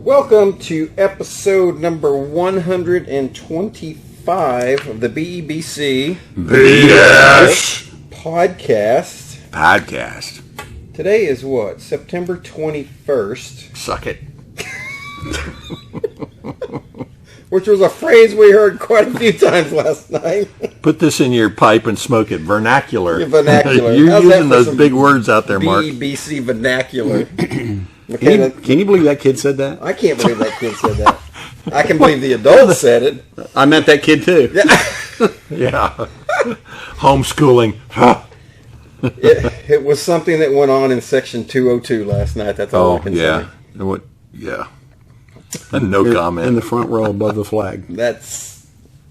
Welcome to episode number 125 of the BEBC BS Podcast. Today is what? September 21st. Suck it. Which was a phrase we heard quite a few times last night. Put this in your pipe and smoke it. Vernacular. Vernacular. You're using those big words out there, Mark. BEBC vernacular. Can you believe that kid said that? I can't believe that kid said that. I can believe the adult said it. I meant that kid too. Yeah. Homeschooling. It was something that went on in section 202 last night. That's all I can say. What? Yeah. No comment. In the front row above the flag. That's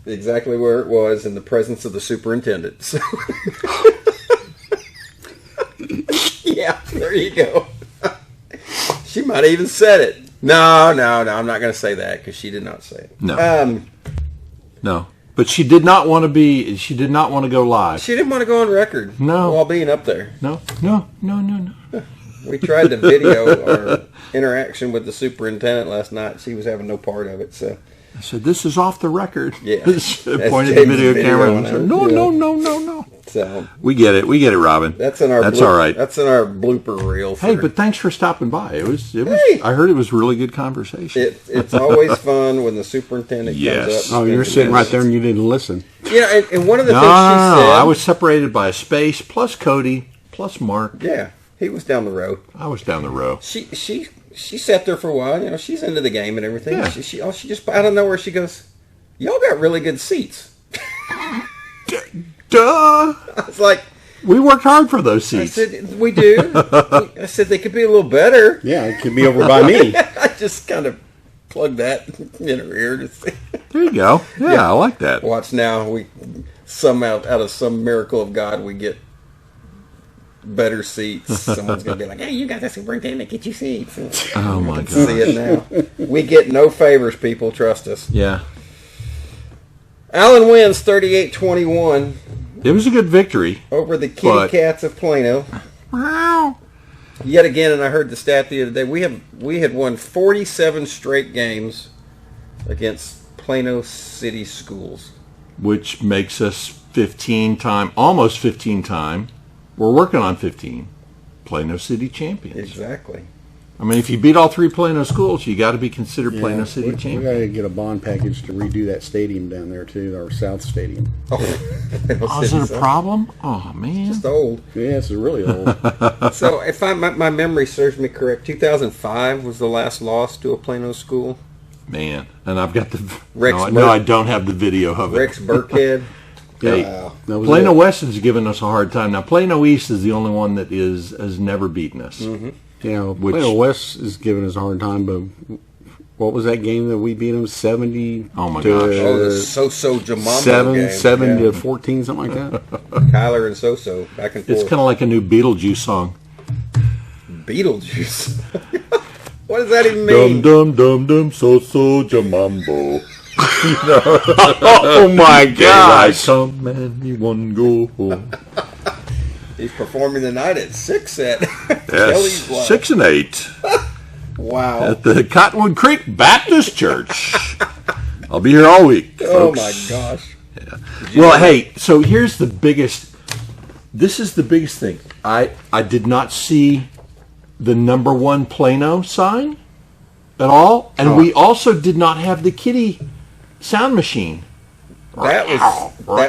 exactly where it was, in the presence of the superintendent. So. Yeah, there you go. She might have even said it. No, I'm not going to say that because she did not say it. No. No. But she did not want to go live. She didn't want to go on record. No. While being up there. No. We tried to video our interaction with the superintendent last night. She was having no part of it, so. I said, "This is off the record." Yeah. Pointed the video camera and said, No. So We get it, Robin. That's all right. That's in our blooper reel. Hey, but thanks for stopping by. It was. Hey. I heard it was really good conversation. It's always fun when the superintendent comes up. Oh, you're sitting right there and you didn't listen. Yeah, and one of the things No, she said. I was separated by a space plus Cody plus Mark. Yeah, he was down the road. I was down the row. She sat there for a while. You know, she's into the game and everything. Yeah. She just out of nowhere she goes, "Y'all got really good seats." Duh! I was like, We worked hard for those seats. I said, "We do." I said they could be a little better. Yeah, it could be over by me. I just kind of plugged that in her ear to see. There you go. Yeah, I like that. Watch now. We somehow out of some miracle of God we get better seats. Someone's gonna be like, "Hey, you got the superintendent, get you seats." Oh my God! See it now. We get no favors, people. Trust us. Yeah. Allen wins 38-21 It was a good victory. over the Kitty Cats of Plano. Wow. Yet again, and I heard the stat the other day, we had won 47 straight games against Plano City schools, Which makes us almost 15 time. We're working on 15 Plano City champions. Exactly. I mean, if you beat all three Plano schools, you got to be considered Plano City We champions. got to get a bond package to redo that stadium down there too, our South Stadium. Oh, Is it a problem? Oh man, Just old. Yeah, it's really old. So, if my memory serves me correct, 2005 was the last loss to a Plano school. man. And I've got the Rex no, I don't have the video of it. Rex Burkhead. Hey, Wow. That was Plano it. West has given us a hard time. Now, Plano East is the only one that has never beaten us. Mm-hmm. Plano West is giving us a hard time, but what was that game that we beat them 70? Oh my to, gosh! The So-So Jamambo game. 7 to 14, something like that. Kyler and So-So, back and forth. It's kind of like a new Beetlejuice song. Beetlejuice. What does that even mean? Dum dum dum dum so jamambo. Oh my gosh! Come and you one go home. He's performing tonight at 6 at Yes, Kelly's Live. 6 and 8 Wow. at the Cottonwood Creek Baptist Church. I'll be here all week. Oh folks. my gosh. Yeah. Well, hey, so here's the biggest. This is the biggest thing. I did not see the number 1 Plano sign at all, and we also did not have the Kitty sound machine. That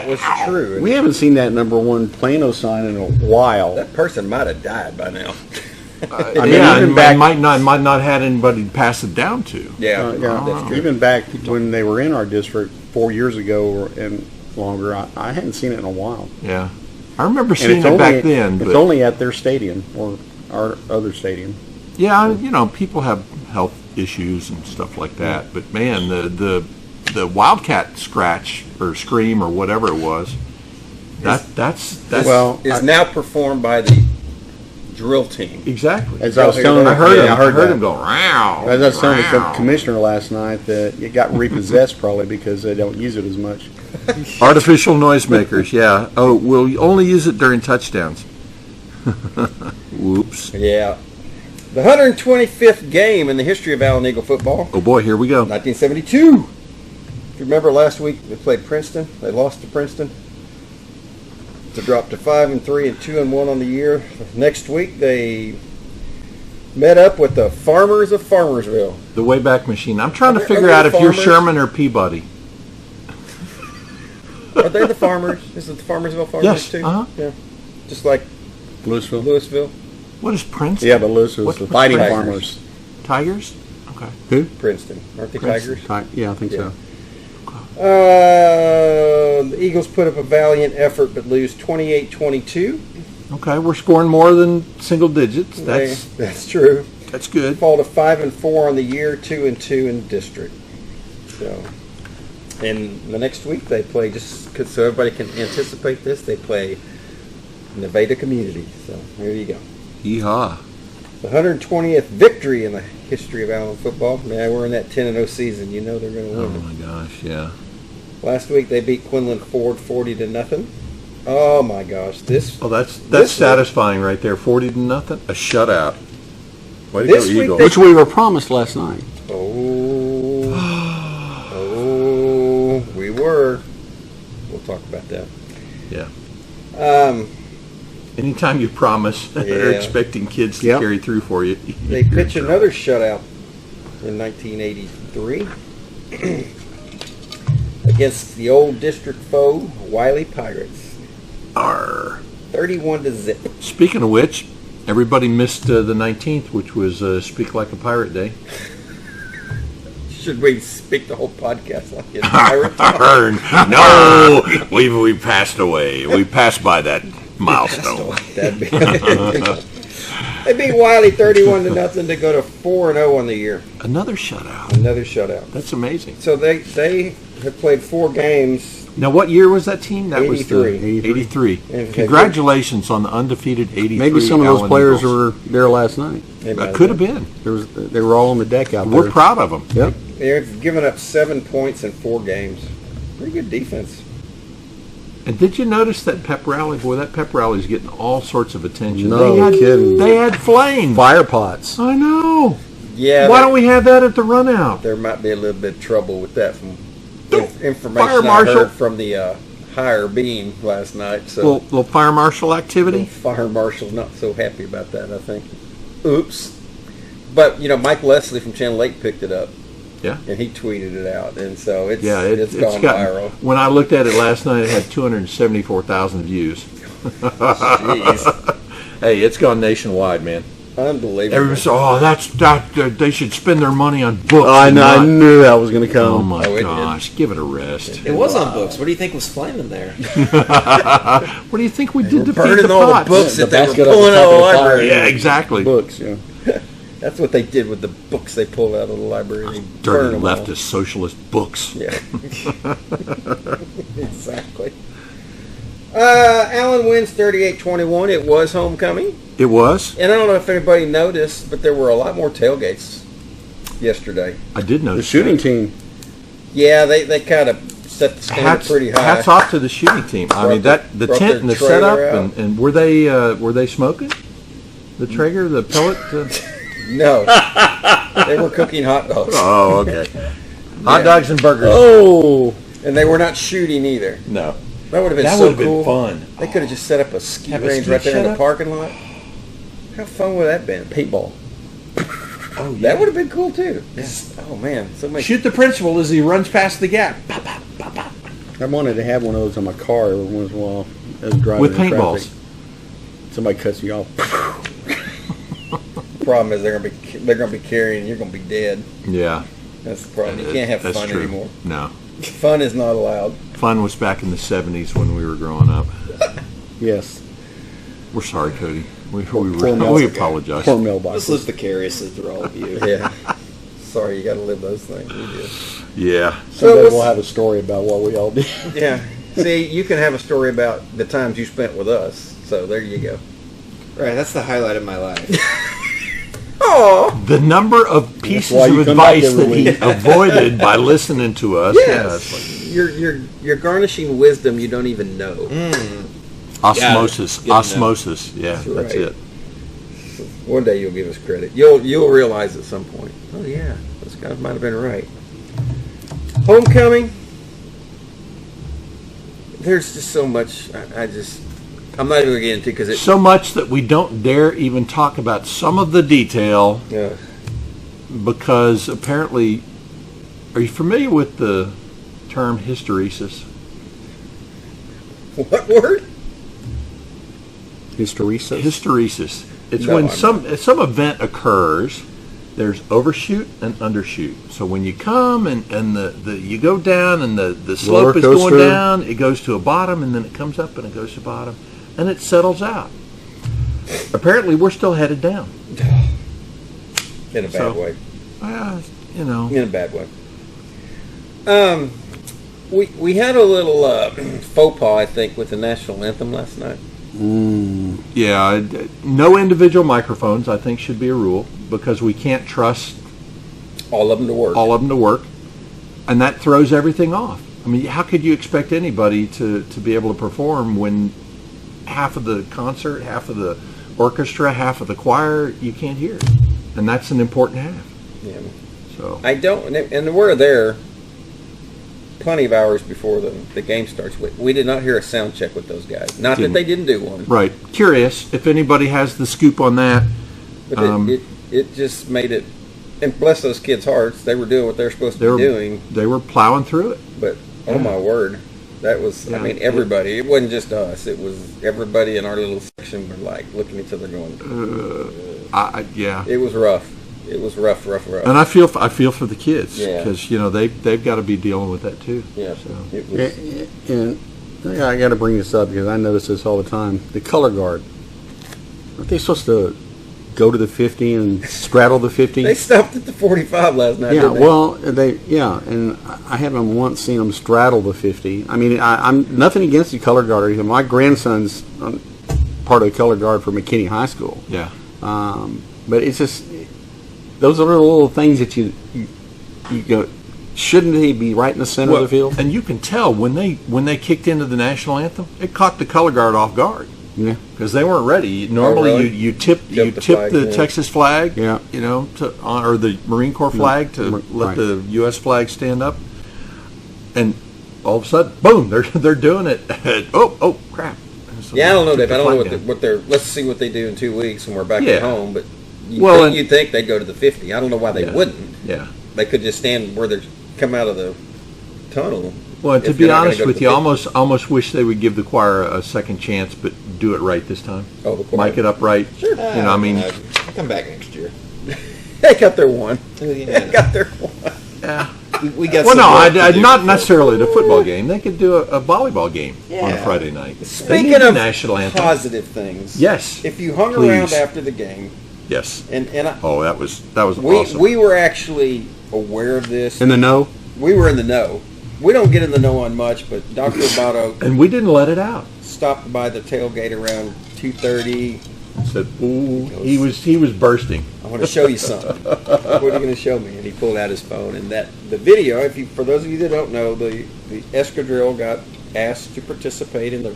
was true. We haven't seen that number 1 Plano sign in a while. That person might have died by now. I mean, Yeah, even and back, might not had anybody to pass it down to. Yeah, that's true. even back when they were in our district 4 years ago and longer, I hadn't seen it in a while. Yeah, I remember And seeing it back then. It's But only at their stadium or our other stadium. yeah, people have health issues and stuff like that. But man, the Wildcat scratch or scream or whatever it was, that's Well, is now performed by the drill team. exactly. As I was telling, I heard him. I I heard that. him go. Row, As I was telling the row. commissioner last night that it got repossessed probably because they don't use it as much. Artificial noisemakers. Yeah. Oh, we'll only use it during touchdowns. Whoops. Yeah. The 125th game in the history of Allen Eagle football. Oh boy, here we go. 1972. If you remember last week, they played Princeton. They lost to Princeton to drop to 5-3 and 2-1 on the year. Next week, they met up with the Farmers of Farmersville. The Wayback Machine. I'm trying to Are figure they out the if you're Farmers? Sherman or Peabody. Are they the Farmers? Is it the Farmersville Farmers Yes, too? uh-huh. Yeah. Just like Louisville. Louisville, What is Princeton? Yeah, but Louisville's What's the Fighting Tigers? Farmers. Tigers? Okay. Who? Princeton. Aren't they Princeton. Tigers? Yeah, I think Yeah. so. The Eagles put up a valiant effort but lose 28-22. Okay, we're scoring more than single digits. That's true. That's good. Fall to 5-4 on the year, 2-2 in district. So, and the next week they play, just so everybody can anticipate this, they play Nevada Community. So there you go. Yeehaw. The 120th victory in the history of Allen football. Man, we're in that 10-0 season. You know they're going to Oh win. my gosh, yeah. Last week they beat Quinlan Ford 40-0. Oh my gosh, this. Oh, that's This satisfying right there. 40-0. A shutout. Way to This go, week Eagles. they- Which we were promised last night. Oh, we were. We'll talk about that. Yeah. Um, Anytime you promise, they're Yeah. expecting kids to Yep. carry through for you. they pitch another shutout in 1983 against the old district foe, Wiley Pirates, Arr. 31-0. Speaking of which, everybody missed the 19th, which was Speak Like a Pirate Day. Should we speak the whole podcast like it's pirate talk? No, we passed away. We passed by that milestone. That'd be They beat Wiley 31-0 to go to 4-0 on the year. Another shutout. Another shutout. That's amazing. So they have played 4 games. Now, what year was that team? That was the 83. 83. And- Congratulations on the undefeated 83. Maybe some of those Allen players Eagles. were there last night. Could have been. They were all on the deck out there. We're proud of them. Yep. They've given up 7 points in 4 games. Pretty good defense. And did you notice that pep rally? Boy, that pep rally's getting all sorts of attention. No they had, kidding. They had flames. Fire pots. I know. Yeah. Why don't we have that at the run out? There might be a little bit of trouble with that from information Fire I marshal. heard from the higher beam last night. So Little fire marshal activity. fire marshal not so happy about that, I think. Oops. But, Mike Leslie from Channel 8 picked it up. Yeah. And he tweeted it out. And so it's It's gone gotten, viral. When I looked at it last night, it had 274,000 views. Jeez. Hey, it's gone nationwide, man. Unbelievable. Everybody said, they should spend their money on books. Oh, I and know. I not-" knew that was going to Oh come. my Oh, it gosh, give it a rest. It was on books. What do you think was flaming there? What do you think we did to feed burning the all the pots? books The that they were basket up the pulling top out of the of the fire. library. Yeah, exactly. Books, yeah. That's what they did with the books they pulled out of the library. They burned Dirty them all. leftist socialist books. Yeah. Exactly. Allen wins 38-21. It was homecoming. It was. And I don't know if anybody noticed, but there were a lot more tailgates yesterday. I did The notice. shooting that. team. Yeah, they kind of set the standard pretty high. Hats off to the shooting team. I mean, Brought the brought tent their and the trailer setup, out. and were they smoking? The Traeger, the pellet. No. They were cooking hot dogs. Oh, okay. Hot dogs and burgers. Oh. And they were not shooting either. No, That would have been that so would have cool. been fun. They could have just set up a ski Have a range ski right there in the setup? parking lot. How fun would that have been? Paintball. Oh, yeah. That would have been cool too. Oh man, so many. Shoot the principal as he runs past the gap. Pop, pop, pop, pop. I wanted to have one of those on my car every once in a while as driving With in paintballs. traffic. Somebody cuts you off. Problem is they're gonna be carrying. You're gonna be dead. Yeah, That's the problem. You can't have that's fun true. anymore. No, Fun is not allowed. fun was back in the '70s when we were growing up. Yes. We're sorry, Cody. We Poor apologize. Poor mailbox. Just live vicariously through all of you. Yeah. Sorry, you got to live those things. We did. Yeah. Someday So we'll have a story about what we all did. Yeah. See, you can have a story about the times you spent with us. So there you go. Right, that's the highlight of my life. Oh. The number of pieces why you of come back advice every that he week. avoided by listening to us. Yes. You're garnishing wisdom you don't even know. Osmosis. Yeah, good to know. Osmosis. Yeah, that's right. it. One day you'll give us credit. You'll realize at some point. Oh yeah, those guys might have been right. Homecoming. There's just so much. I'm not even going to get into because it's so much that we don't dare even talk about some of the detail because apparently, are you familiar with the term hysteresis? What word? Hysteresis? Hysteresis. It's No, when I'm some event occurs, there's overshoot and undershoot. So when you come and you go down and the slope is going coaster. down, it goes to a bottom and then it comes up and it goes to bottom and it settles out. Apparently we're still headed down. In a bad way. You know. In a bad way. We had a little faux pas, I think, with the national anthem last night. Yeah, no individual microphones, I think, should be a rule because we can't trust All of them to work. And that throws everything off. I mean, how could you expect anybody to be able to perform when half of the concert, half of the orchestra, half of the choir, you can't hear? And that's an important half. Yeah. So I don't, and we're there plenty of hours before the game starts. We did not hear a sound check with those guys. Not that they didn't do one. Right. Curious if anybody has the scoop on that. But it just made it, and bless those kids' hearts, they were doing what they're supposed to be doing. They were plowing through it. But, oh my word, that was, I mean, everybody. It wasn't just us. It was everybody in our little section were like looking at each other going, yeah. It was rough. It was rough. And I feel for the kids Yeah. because they've got to be dealing with that too. Yeah. So. It was, And I got to bring this up because I notice this all the time. The color guard. Aren't they supposed to go to the 50 and straddle the 50? they stopped at the 45 last night. Yeah, didn't they? well, and I haven't once seen them straddle the 50. I mean, I'm nothing against the color guard. My grandson's part of the color guard for McKinney High School. Yeah. But it's just those are little things that you go. Shouldn't they be right in the center of the field? And you can tell when they kicked into the national anthem, it caught the color guard off guard. Yeah. Because they weren't ready. Normally, really? you tip the flag, the yeah. Texas flag, Yeah. or the Marine Corps flag to let right. the U.S. flag stand up, and all of a sudden, boom! They're doing it. Oh crap! So Yeah, I don't know, took Dave. the I don't know flag down. what they're. Let's see what they do in 2 weeks when we're back Yeah. at home. But you'd think they'd go to the 50. I don't know why they Yeah. wouldn't. Yeah. They could just stand where they come out of the tunnel. Well, to if be you're not gonna honest go to with the you, 50. almost wish they would give the choir a second chance, but do it right this time. Oh, the choir. Mic it up right. Sure. I mean, Come back next year. They got their one. They Yeah. got their one. yeah. We got Well, some no, work to do not before- necessarily the football game. They could do a volleyball game on a Yeah. Friday night. They Speaking need the of national anthem. positive things, Yes. If you hung Please. around after the game, Yes. and Oh, that was we awesome. we were actually aware of this. In the know? We were in the know. We don't get in the know on much, but Dr. Abato and we didn't let it out. stopped by the tailgate around 2:30. Said, ooh, he was bursting. I want to show you something. What are you going to show me? And he pulled out his phone, and the video. For those of you that don't know, the escadrille got asked to participate in the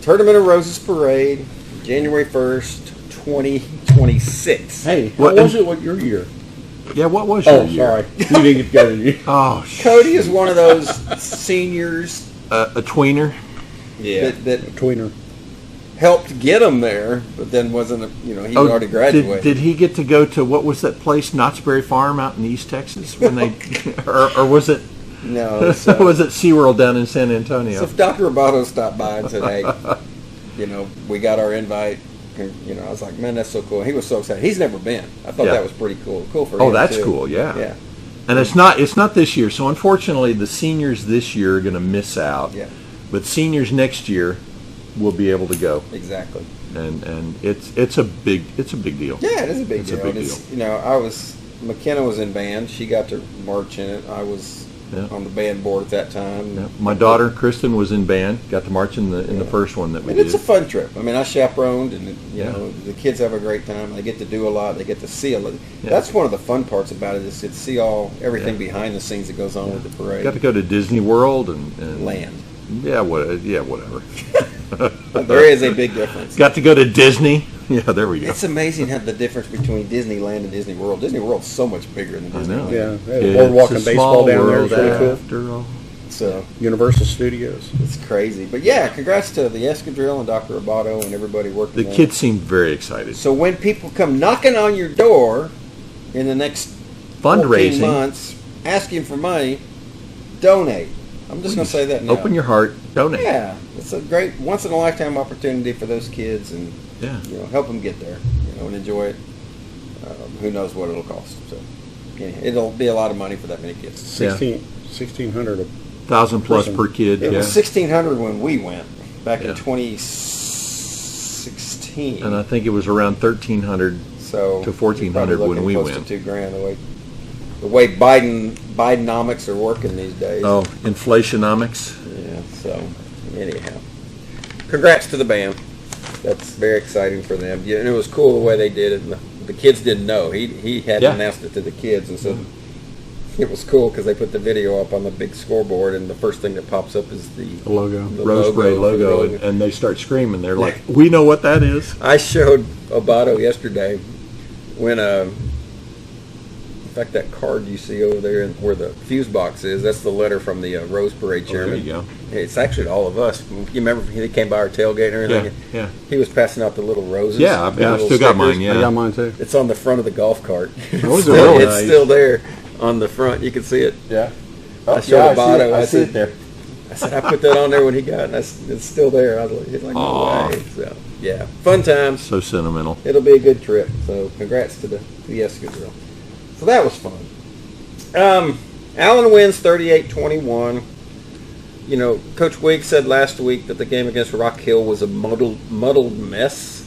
Tournament of Roses parade, January 1st, 2026. Hey, What- how was it with your year? Yeah, what was your Oh, year? sorry. You didn't get together, did you? Oh, Cody is one of those seniors a tweener. Yeah. that Tweener. helped get him there, but then wasn't. He already graduated. Did he get to go to what was that place, Knott's Berry Farm out in East Texas when they, or was it No. So, was it SeaWorld down in San Antonio? so if Dr. Abato stopped by and said, "Hey, we got our invite," I was like, "Man, that's so cool." He was so excited. He's never been. I thought Yeah. that was pretty cool. Cool for him. Oh, that's too. cool. Yeah. Yeah. And it's not this year. So unfortunately, the seniors this year are going to miss out. Yeah. But seniors next year will be able to go, Exactly. and it's a big deal. Yeah, it is a big It's deal. a big And it's, McKenna was in band. She got to march in it. I was Yeah. on the band board at that time. Yeah. My daughter Kristen was in band. Got to march in the first one that we And did. it's a fun trip. I mean, I chaperoned, and Yeah. the kids have a great time. They get to do a lot. They get to see a lot. Yeah. That's one of the fun parts about it is to see everything behind the scenes that goes on with the parade. Got to go to Disney World and Land. Yeah, whatever. There is a big difference. Got to go to Disney. Yeah, there we go. It's amazing how the difference between Disneyland and Disney World. Disney World's so much bigger than I know. Disneyland. Yeah, they had boardwalk and It's a baseball small down there. world It's really cool. after all. So Universal Studios. it's crazy. But yeah, congrats to the Escadrille and Dr. Roboto and everybody working The there. kids seemed very excited. So when people come knocking on your door in the next 14 Fundraising. months asking for money, donate. I'm just going to say that now. Open your heart, donate. Yeah, it's a great once-in-a-lifetime opportunity for those kids, and Yeah. help them get there, and enjoy it. Who knows what it'll cost? So yeah, it'll be a lot of money for that many kids. 1,600. 1,000 plus Person. per kid. It Yeah. was 1,600 when we went back Yeah. in 2016. And I think it was around 1,300 so to 1,400 you're probably when we looking went. close to $2,000 the way Bidenomics are working these days. Oh, inflationomics. Yeah, so anyhow. Congrats to the band. That's very exciting for them. Yeah, and it was cool the way they did it. And the kids didn't know. He hadn't Yeah. announced it to the kids, and so it was cool because they put the video up on the big scoreboard, and the first thing that pops up is the Logo. Rose Parade logo, and they start screaming. They're like, "We know what that is." I showed Obato yesterday when in fact, that card you see over there where the fuse box is, that's the letter from the Rose Parade Oh, there chairman. you go. It's actually all of us. You remember he came by our tailgate and everything? Yeah, yeah. He was passing out the little roses. Yeah, I've the little still got stickers. mine. Yeah. I got mine too. It's on the front of the golf cart. Oh, is it So really? it's still there on the front. You can see it. Yeah. I showed Obato. I see it there. I said, I put that on there when he got it, and it's still there. I was like, he's like, no Aw. way. So, yeah, fun times. So sentimental. It'll be a good trip. So, congrats to the Escadrille. So, that was fun. Allen wins 38-21. Coach Wigg said last week that the game against Rock Hill was a muddled mess.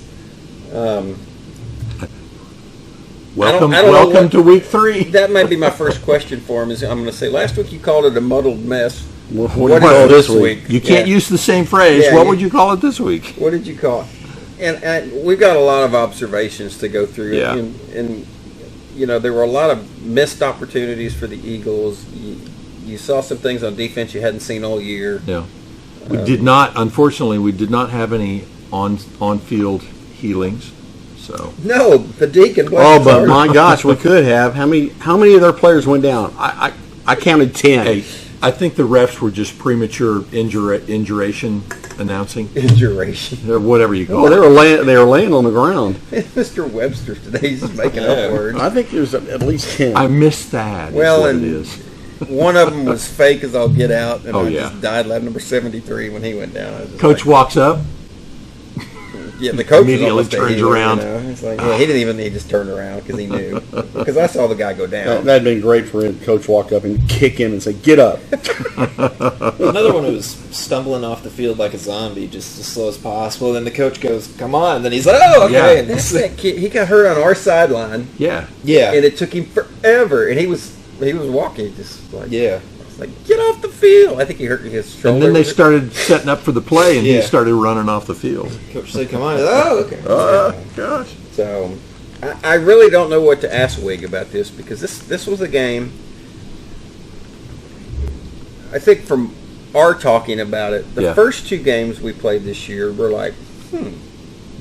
Welcome, I don't know welcome what- to week 3. That might be my first question for him. Is I'm going to say last week you called it a muddled mess. What What do you is call it it this this week? You can't Yeah. use the same phrase. Yeah, What you- would you call it this week? What did you call it? And we've got a lot of observations to go through. Yeah. And there were a lot of missed opportunities for the Eagles. You saw some things on defense you hadn't seen all year. Yeah. Unfortunately, we did not have any on-field healings. So No, the Deacon. Oh, but my gosh, we could have. How many of their players went down? I counted 10. hey, I think the refs were just premature induration announcing, Induration. or whatever you call Well, it. they were laying on the ground. Mr. Webster today, he's just making up words. I think there's at least 10. I missed that. Is Well, what and it is. One of them was fake as all get out, and Oh, I yeah. just died lad number 73 when he went down. I was just Coach like, walks up. yeah, the coach was immediately almost a turns heel, around. It's like, yeah, he didn't even need to just turn around because he knew. Because I saw the guy go down. That'd been great for him. Coach walk up and kick him and say, "Get up." Another one who was stumbling off the field like a zombie, just as slow as possible. Then the coach goes, "Come on!" And then he's like, "Oh, okay." Yeah. And That's that kid. He got hurt on our sideline, Yeah. yeah, and it took him forever. And he was walking just like yeah. it's like get off the field. I think he hurt his shoulder. And then they started setting up for the play, and he Yeah. started running off the field. Coach said, "Come on!" Oh, okay. Gosh. So I really don't know what to ask Wig about this because this was a game. I think from our talking about it, the Yeah. first two games we played this year were like,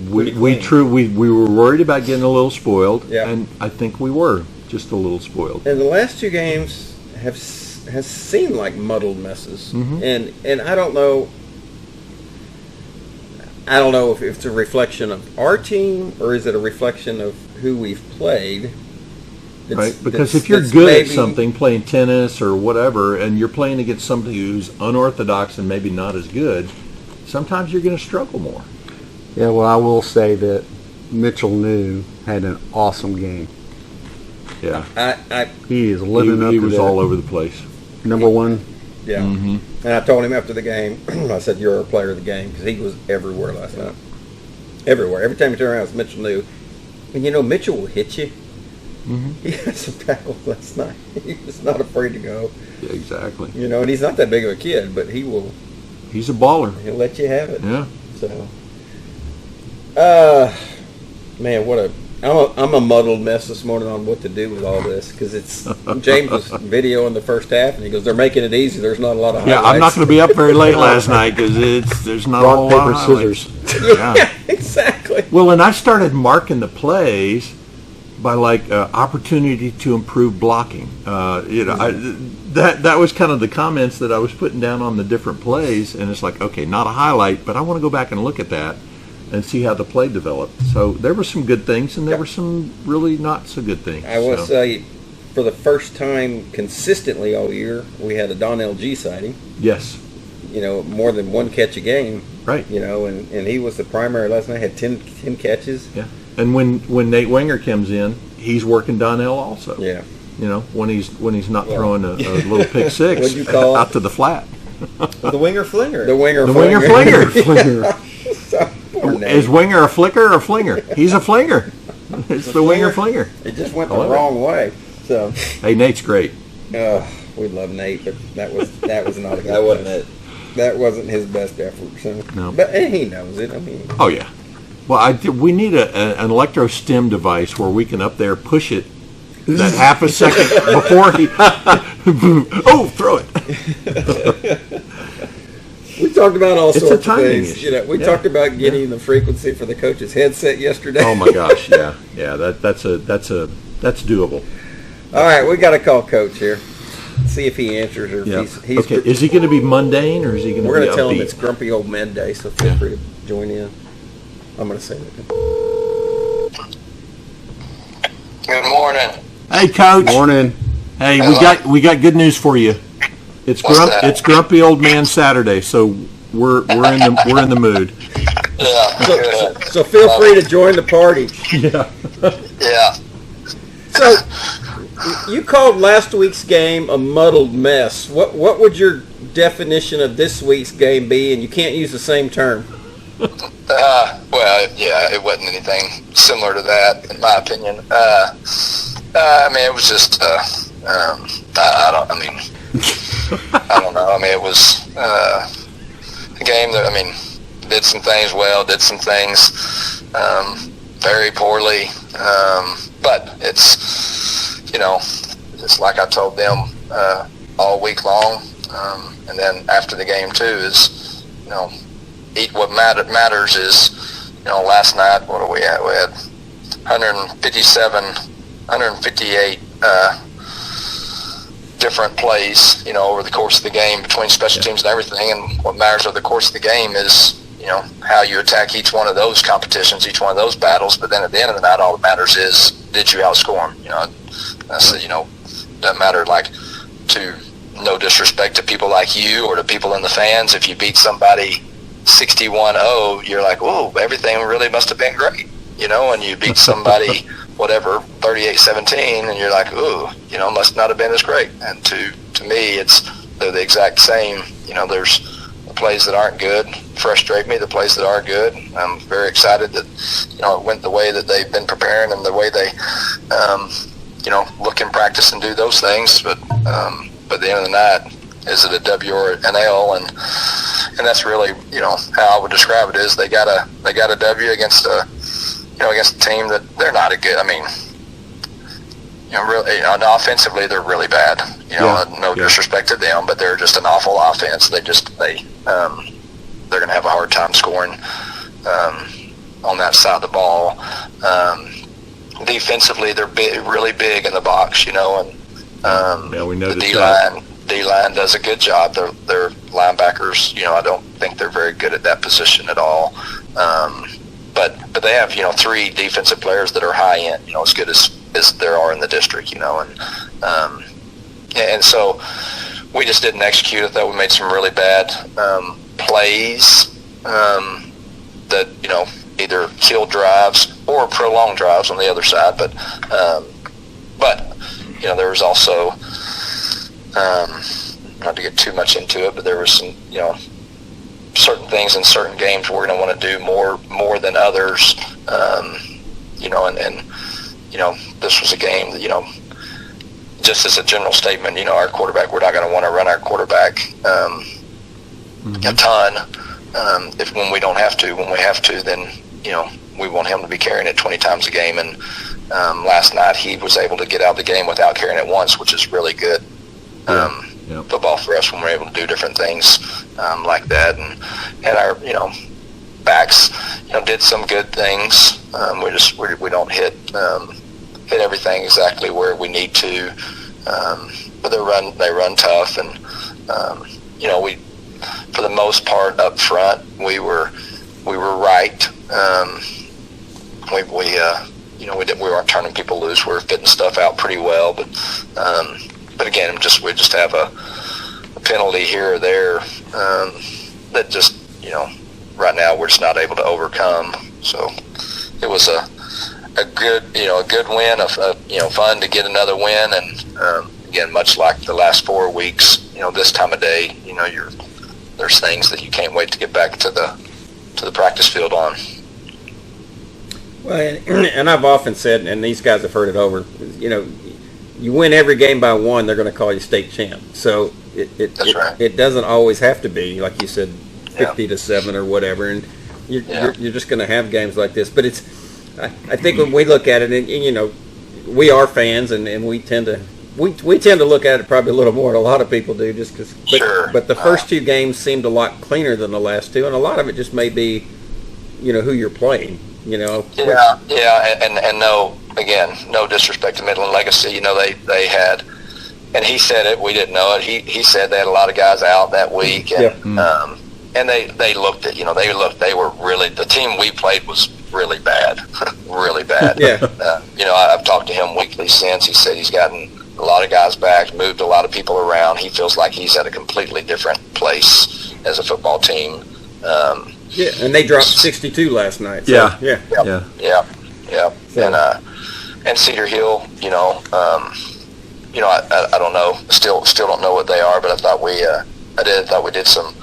We clean. we were worried about getting a little spoiled, Yeah. and I think we were just a little spoiled. and the last two games has seemed like muddled messes, and I don't know. I don't know if it's a reflection of our team or is it a reflection of who we've played. Right? Because if you're good at something, playing tennis or whatever, and you're playing against somebody who's unorthodox and maybe not as good, sometimes you're going to struggle more. Yeah, well, I will say that Mitchell New had an awesome game. Yeah. I He is living up He to was that. all over the place. Number one. yeah. And I told him after the game, I said, "You're our player of the game," because he was everywhere last night. Everywhere. Every time you turn around, it's Mitchell New. And Mitchell will hit you. He had some tackles last night. He was not afraid to go. Yeah, exactly. And he's not that big of a kid, but he'll He's a baller. let you have it. Yeah. So, man, what I'm a muddled mess this morning on what to do with all this because it's James was videoing the first half and he goes, "They're making it easy. There's not a lot of highlights." Yeah, I'm not going to be up very late last night because there's not a Rock, whole paper, lot of highlights. scissors. Yeah, exactly. Well, and I started marking the plays by like opportunity to improve blocking. That was kind of the comments that I was putting down on the different plays, and it's like, okay, not a highlight, but I want to go back and look at that and see how the play developed. So there were some good things, and there were some really not so good things. I will say, for the first time consistently all year, we had a Donnell G sighting. Yes. More than one catch a game. Right. And he was the primary last night. Had 10 catches. Yeah. And when Nate Wenger comes in, he's working Donnell also. Yeah. When he's not throwing a little pick six What'd you call out to the flat. The winger flinger. The winger flinger. So, poor Nate. Is Winger a flicker or a flinger? He's a flinger. It's the winger flinger. It just went the wrong way. So. Hey, Nate's great. We love Nate, but that was not a good. That wasn't it. That wasn't his best effort. So. No. But he knows it. I mean. Oh yeah. Well, we need an electro stim device where we can up there push it that half a second before he throw it. We talked about all sorts of timing things. issue. We talked about getting the frequency for the coach's headset yesterday. Oh my gosh, yeah. That's doable. All right, we got to call Coach here. See if he answers or if he's okay. Is he going to be mundane or is he going to be We're going to tell him upbeat? it's Grumpy Old Men Day, so feel free to join in. I'm going to say that. Good morning. Hey, Coach. Morning. Hey, Hello. we got good news for you. It's What's that? it's Grumpy Old Man Saturday, so we're in the mood. Yeah, good. So feel free to join the party. Yeah. Yeah. So you called last week's game a muddled mess. What would your definition of this week's game be? And you can't use the same term. Well, yeah, it wasn't anything similar to that, in my opinion. I mean, it was just, I don't know. I mean, it was a game that, did some things well, did some things very poorly. But it's, it's like I told them all week long. And then after the game, too, is, what matters is, last night, what are we at? We had 158 different plays, over the course of the game between special teams and everything. And what matters over the course of the game is, how you attack each one of those competitions, each one of those battles. But then at the end of the night, all that matters is, did you outscore them? Doesn't matter, to no disrespect to people like you or to people in the fans. If you beat somebody 61-0, you're like, whoa, everything really must have been great, and you beat somebody, whatever, 38-17, and you're like, ooh, must not have been as great. And to me, they're the exact same. There's the plays that aren't good frustrate me, the plays that are good. I'm very excited that, it went the way that they've been preparing and the way they, look and practice and do those things. But at the end of the night, is it a W or an L? And that's really, how I would describe it is they got a W against against a team that they're not a good. Really, offensively they're really bad. No disrespect to them, but they're just an awful offense. They're going to have a hard time scoring on that side of the ball. Defensively, they're really big in the box. And we know the D-line does a good job. Their linebackers, I don't think they're very good at that position at all. But they have, 3 defensive players that are high end, as good as there are in the district, and so we just didn't execute. I thought we made some really bad plays that, either killed drives or prolonged drives on the other side. But there was also, not to get too much into it, but there was some, certain things in certain games we're going to want to do more than others, and this was a game that, just as a general statement, our quarterback, we're not going to want to run our quarterback a ton when we don't have to. When we have to, then, we want him to be carrying it 20 times a game. And last night he was able to get out of the game without carrying it once, which is really good football for us when we're able to do different things like that. And our backs did some good things. We don't hit everything exactly where we need to, but they run tough, and we, for the most part up front, we were right. We weren't turning people loose. We were fitting stuff out pretty well, but again, we just have a penalty here or there that just right now we're just not able to overcome. So it was a good win, fun to get another win, and again, much like the last 4 weeks, this time of day, there's things that you can't wait to get back to the practice field on. Well, and I've often said, and these guys have heard it over, you win every game by 1, they're going to call you state champ. So it doesn't always have to be, like you said, 50-7 or whatever, and you're just going to have games like this. But I think when we look at it, and we are fans, and we tend to look at it probably a little more than a lot of people do, just because. But the first 2 games seemed a lot cleaner than the last 2, and a lot of it just may be, who you're playing. And no disrespect to Midland Legacy. They had, and he said it, we didn't know it. He said they had a lot of guys out that week, and and they looked at, they were really, the team we played was really bad, really bad. I've talked to him weekly since. He said he's gotten a lot of guys back, moved a lot of people around. He feels like he's at a completely different place as a football team. And they dropped 62 last night. So, And Cedar Hill, I don't know, still don't know what they are, but I thought we did some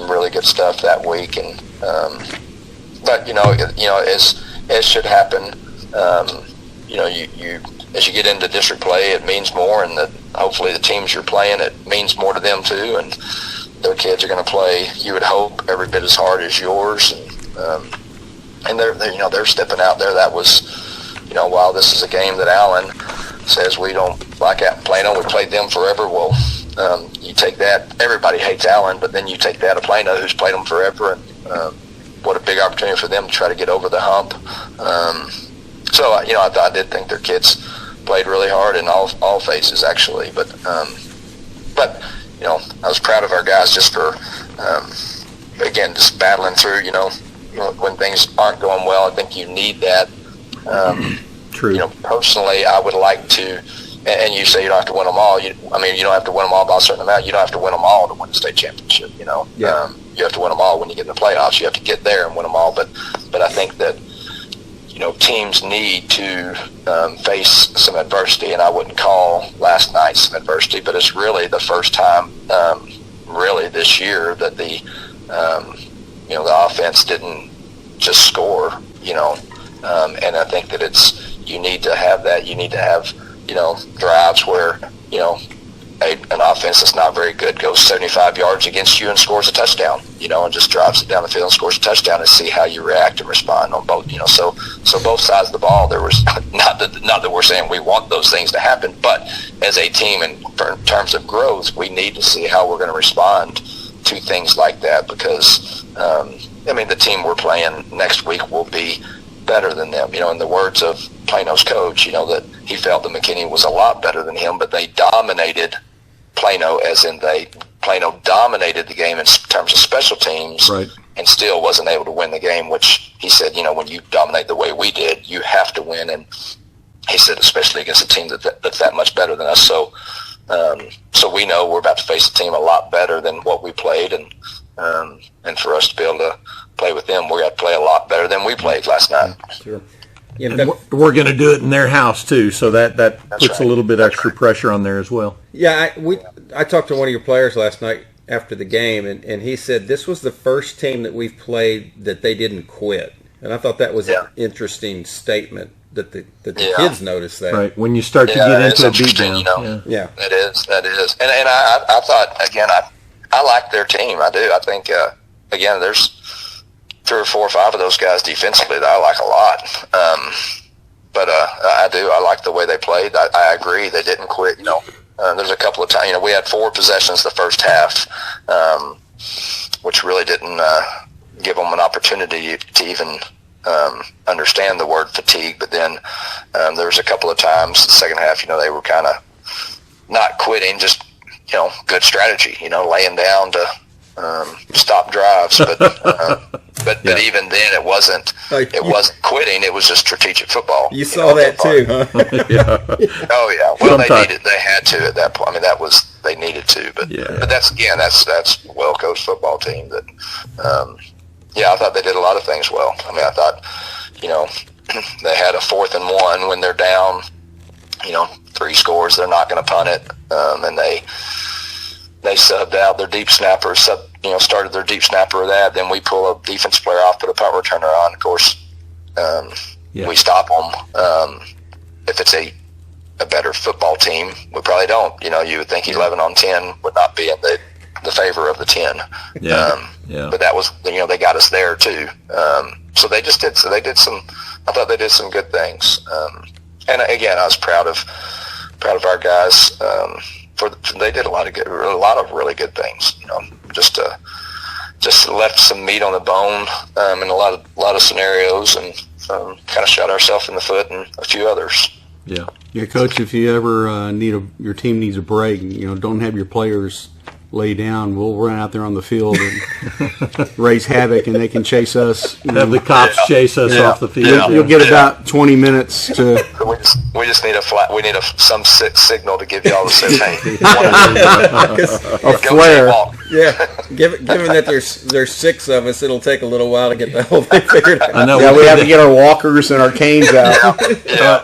really good stuff that week, and but as should happen, you as you get into district play, it means more, and that hopefully the teams you're playing, it means more to them too, and their kids are going to play, you would hope, every bit as hard as yours, and they're stepping out there. That was, while this is a game that Allen says we don't like at Plano, we played them forever. Well, you take that, everybody hates Allen, but then you take that of Plano, who's played them forever, and what a big opportunity for them to try to get over the hump. So I did think their kids played really hard in all phases, actually, but I was proud of our guys just for again, just battling through. When things aren't going well, I think you need that. True. Personally, I would like to, and you say you don't have to win them all. You don't have to win them all by a certain amount. You don't have to win them all to win the state championship. You have to win them all when you get in the playoffs. You have to get there and win them all. But I think that teams need to face some adversity, and I wouldn't call last night some adversity, but it's really the first time, really this year, that the offense didn't just score, and I think that you need to have that. You need to have, drives where, an offense that's not very good goes 75 yards against you and scores a touchdown, and just drives it down the field and scores a touchdown, and see how you react and respond on both, so both sides of the ball, there was not that we're saying we want those things to happen, but as a team and in terms of growth, we need to see how we're going to respond to things like that, because, the team we're playing next week will be better than them. In the words of Plano's coach, that he felt that McKinney was a lot better than him, but they dominated Plano, as in Plano dominated the game in terms of special teams, right, and still wasn't able to win the game, which he said, when you dominate the way we did, you have to win. And he said, especially against a team that's that much better than us. So we know we're about to face a team a lot better than what we played, and for us to be able to play with them, we got to play a lot better than we played last night. Sure. And we're going to do it in their house too, so that puts a little bit extra pressure on there as well. Yeah, I talked to one of your players last night after the game, and he said this was the first team that we've played that they didn't quit, and I thought that was an interesting statement that the kids noticed that. Right, when you start to get into a beatdown. That is, and I thought, again, I like their team. I do. I think again, there's 3 or 4 or 5 of those guys defensively that I like a lot. But I like the way they played. I agree. They didn't quit. There's a couple of times, we had 4 possessions the first half, which really didn't give them an opportunity to even understand the word fatigue. But then there was a couple of times the second half, they were kind of not quitting, just, good strategy, laying down to stop drives. But even then it wasn't quitting. It was just strategic football. You saw that too, huh? Yeah. Oh yeah. Well, they had to at that point. I mean, they needed to. But that's a well coached football team. That I thought they did a lot of things well. I mean, I thought they had a 4th and 1 when they're down. 3 scores. They're not going to punt it, and they subbed out their deep snapper. Started their deep snapper with that. Then we pull a defense player off, put a punt returner on. Of course, we stop them. If it's a better football team, we probably don't. You would think 11 on 10 would not be in the favor of the 10. But that was, they got us there too. So they just did. So they did some. I thought they did some good things. And again, I was proud of our guys. They did a lot of really good things. Just left some meat on the bone in a lot of scenarios, and kind of shot ourselves in the foot and a few others. Yeah, Coach. If you ever your team needs a break, don't have your players lay down. We'll run out there on the field and raise havoc, and they can chase us. Have the cops chase us off the field. You'll get about 20 minutes to. We just need some signal to give y'all the say, a flare. Yeah, given that there's 6 of us, it'll take a little while to get the whole thing figured out. I know. Yeah, we have to get our walkers and our canes out.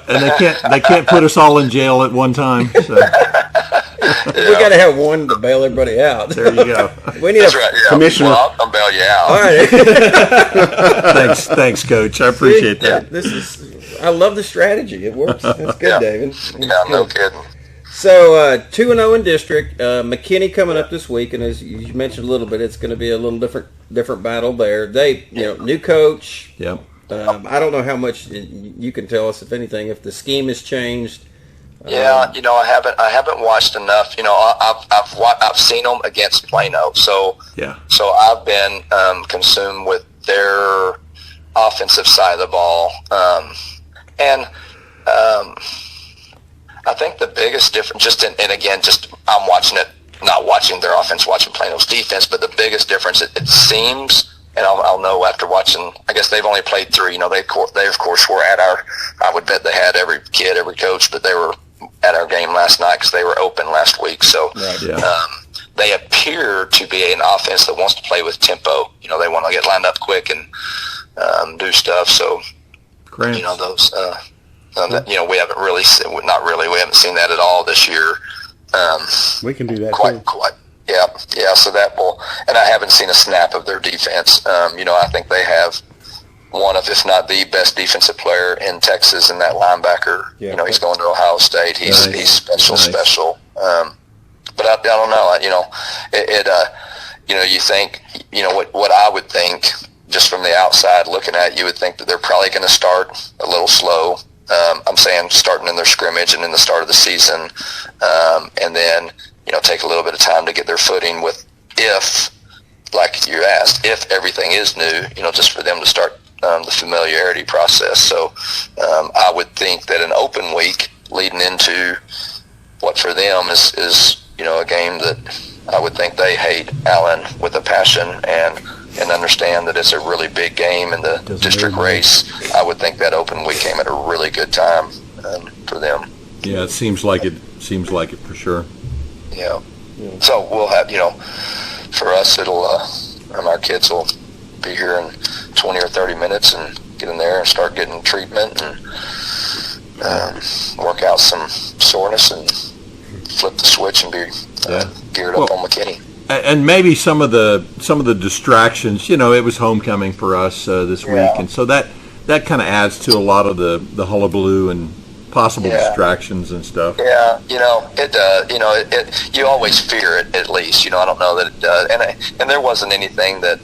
And they can't put us all in jail at one time. So. We got to have one to bail everybody out. There you go. We need commissioner. Well, I'll bail you out. All right. Thanks, Coach. I appreciate that. I love the strategy. It works. That's good, David. No kidding. So 2-0 in district. McKinney coming up this week, and as you mentioned a little bit, it's going to be a little different battle there. They, new coach. Yep. I don't know how much you can tell us, if anything, if the scheme has changed. Yeah, I haven't watched enough. I've seen them against Plano, so I've been consumed with their offensive side of the ball, and I think the biggest difference, I'm watching it, not watching their offense, watching Plano's defense, but the biggest difference, it seems. And I'll know after watching. I guess they've only played 3. They of course were at our. I would bet they had every kid, every coach, but they were at our game last night because they were open last week. So they appear to be an offense that wants to play with tempo. They want to get lined up quick and do stuff. So Great. Those. We haven't really, we haven't seen that at all this year. We can do that quite. too. Yeah. So that will, and I haven't seen a snap of their defense. I think they have one of, if not the best defensive player in Texas, in that linebacker. Yeah. He's going to Ohio State. He's special. But I don't know. You think, what I would think, just from the outside looking at, you would think that they're probably going to start a little slow. I'm saying starting in their scrimmage and in the start of the season, and then take a little bit of time to get their footing with, if, like you asked, if everything is new, just for them to start the familiarity process. So I would think that an open week leading into what for them is a game that I would think they hate Allen with a passion and understand that it's a really big game in the district race. I would think that open week came at a really good time for them. Yeah, it seems like it for sure. Yeah. So we'll have, for us, it'll, our kids will be here in 20 or 30 minutes and get in there and start getting treatment and work out some soreness and flip the switch and be geared up on McKinney. And maybe some of the distractions, it was homecoming for us this week, and so that kind of adds to a lot of the hullabaloo and possible distractions and stuff. Yeah, it does. You always fear it, at least. I don't know that it does. And there wasn't anything that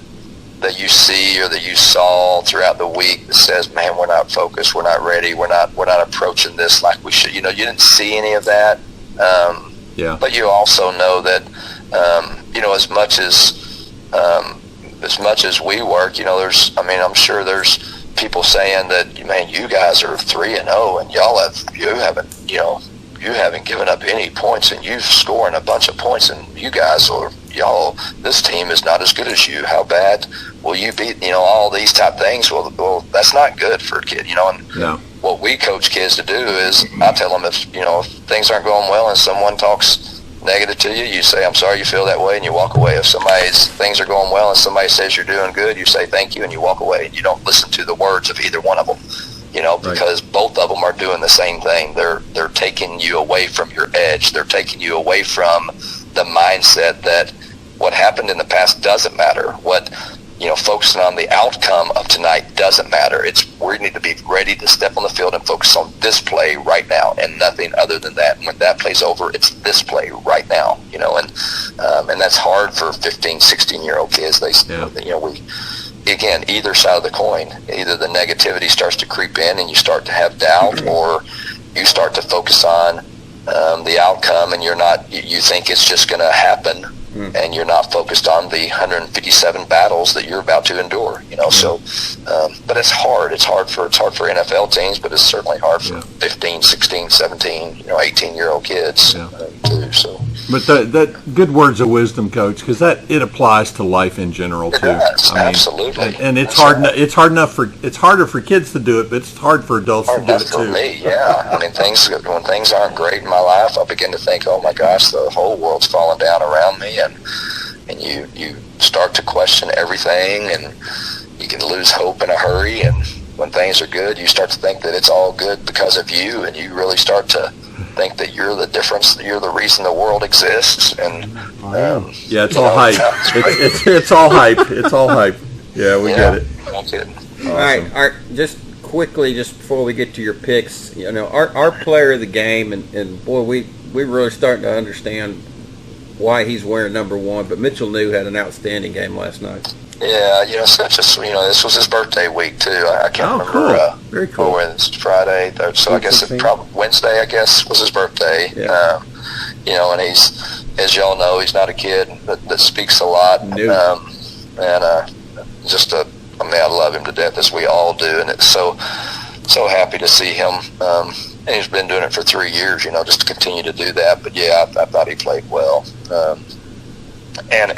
that you see or that you saw throughout the week that says, man, we're not focused, we're not ready, we're not approaching this like we should? You didn't see any of that. But you also know that, as much as we work, I'm sure there's people saying that, man, you guys are 3-0 and you haven't given up any points, and you've scoring a bunch of points, and this team is not as good as you. How bad will you be? All these type things. Well, that's not good for a kid, and what we coach kids to do is, I tell them, if things aren't going well and someone talks negative to you, you say, I'm sorry you feel that way, and you walk away. If things are going well and somebody says you're doing good, you say thank you and you walk away, and you don't listen to the words of either one of them. Because both of them are doing the same thing. They're taking you away from your edge. They're taking you away from the mindset that what happened in the past doesn't matter. Focusing on the outcome of tonight doesn't matter. We need to be ready to step on the field and focus on this play right now and nothing other than that. And when that play's over, it's this play right now. And that's hard for 15, 16-year-old kids. Again, either side of the coin, either the negativity starts to creep in and you start to have doubt, or you start to focus on the outcome, and you think it's just going to happen, and you're not focused on the 157 battles that you're about to endure. So, but it's hard. It's hard for NFL teams, but it's certainly hard for 15, 16, 17, 18-year-old kids too. So. But that good words of wisdom, Coach, because it applies to life in general too. It does, absolutely. And it's hard. It's harder for kids to do it, but it's hard for adults to do it too. For me, yeah. When things aren't great in my life, I begin to think, oh my gosh, the whole world's falling down around me, and you start to question everything, and you can lose hope in a hurry. And when things are good, you start to think that it's all good because of you, and you really start to think that you're the difference, you're the reason the world exists. And it's all hype. It's all hype. It's all hype. Yeah, we get it. No kidding. Awesome. All right. Just quickly, just before we get to your picks, our player of the game, and boy, we really starting to understand why he's wearing number 1. But Mitchell New had an outstanding game last night. Yeah, this was his birthday week too. I can't remember. Cool. Very cool. It's Friday, so I guess it probably Wednesday. I guess was his birthday. Yeah. And he's, as y'all know, he's not a kid that speaks a lot. No. I love him to death, as we all do, and it's so happy to see him. And he's been doing it for 3 years, just to continue to do that. But yeah, I thought he played well. And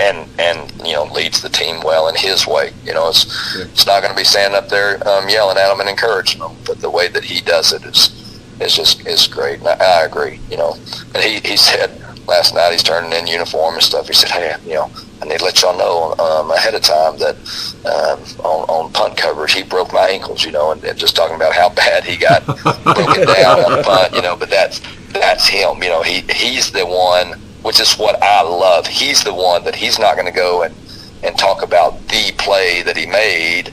leads the team well in his way. It's not going to be standing up there yelling at them and encouraging them, but the way that he does it is great. And I agree. And he said last night, he's turning in uniform and stuff. He said, hey, I need to let y'all know ahead of time that on punt coverage he broke my ankles. And just talking about how bad he got broken down on the punt. But that's him. He's the one. Which is what I love. He's the one that he's not going to go and talk about the play that he made.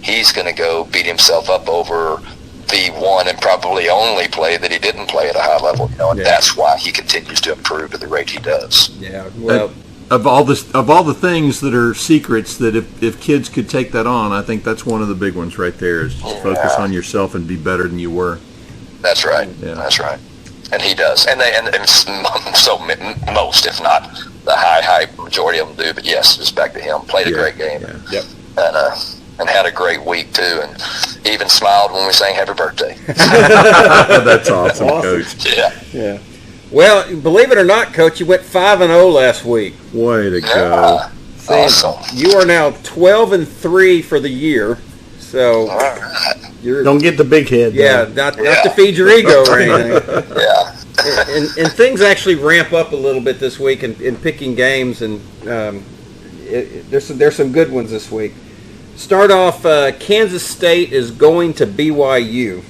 He's going to go beat himself up over the one and probably only play that he didn't play at a high level. And that's why he continues to improve at the rate he does. Yeah. Well, of all the things that are secrets, that if kids could take that on, I think that's one of the big ones right there. Is just focus on yourself and be better than you were. That's right. Yeah. That's right. And he does, and so most, if not the high majority of them do. But yes, just back to him. Played a great game, and had a great week too, and even smiled when we sang "Happy Birthday." That's awesome, Coach. Yeah. Well, believe it or not, Coach, you went 5-0 last week. Way to go! Awesome. You are now 12-3 for the year. So. All right. Don't get the big head. Not to feed your ego or anything. Yeah. and things actually ramp up a little bit this week in picking games, and there's some good ones this week. Start off, Kansas State is going to BYU.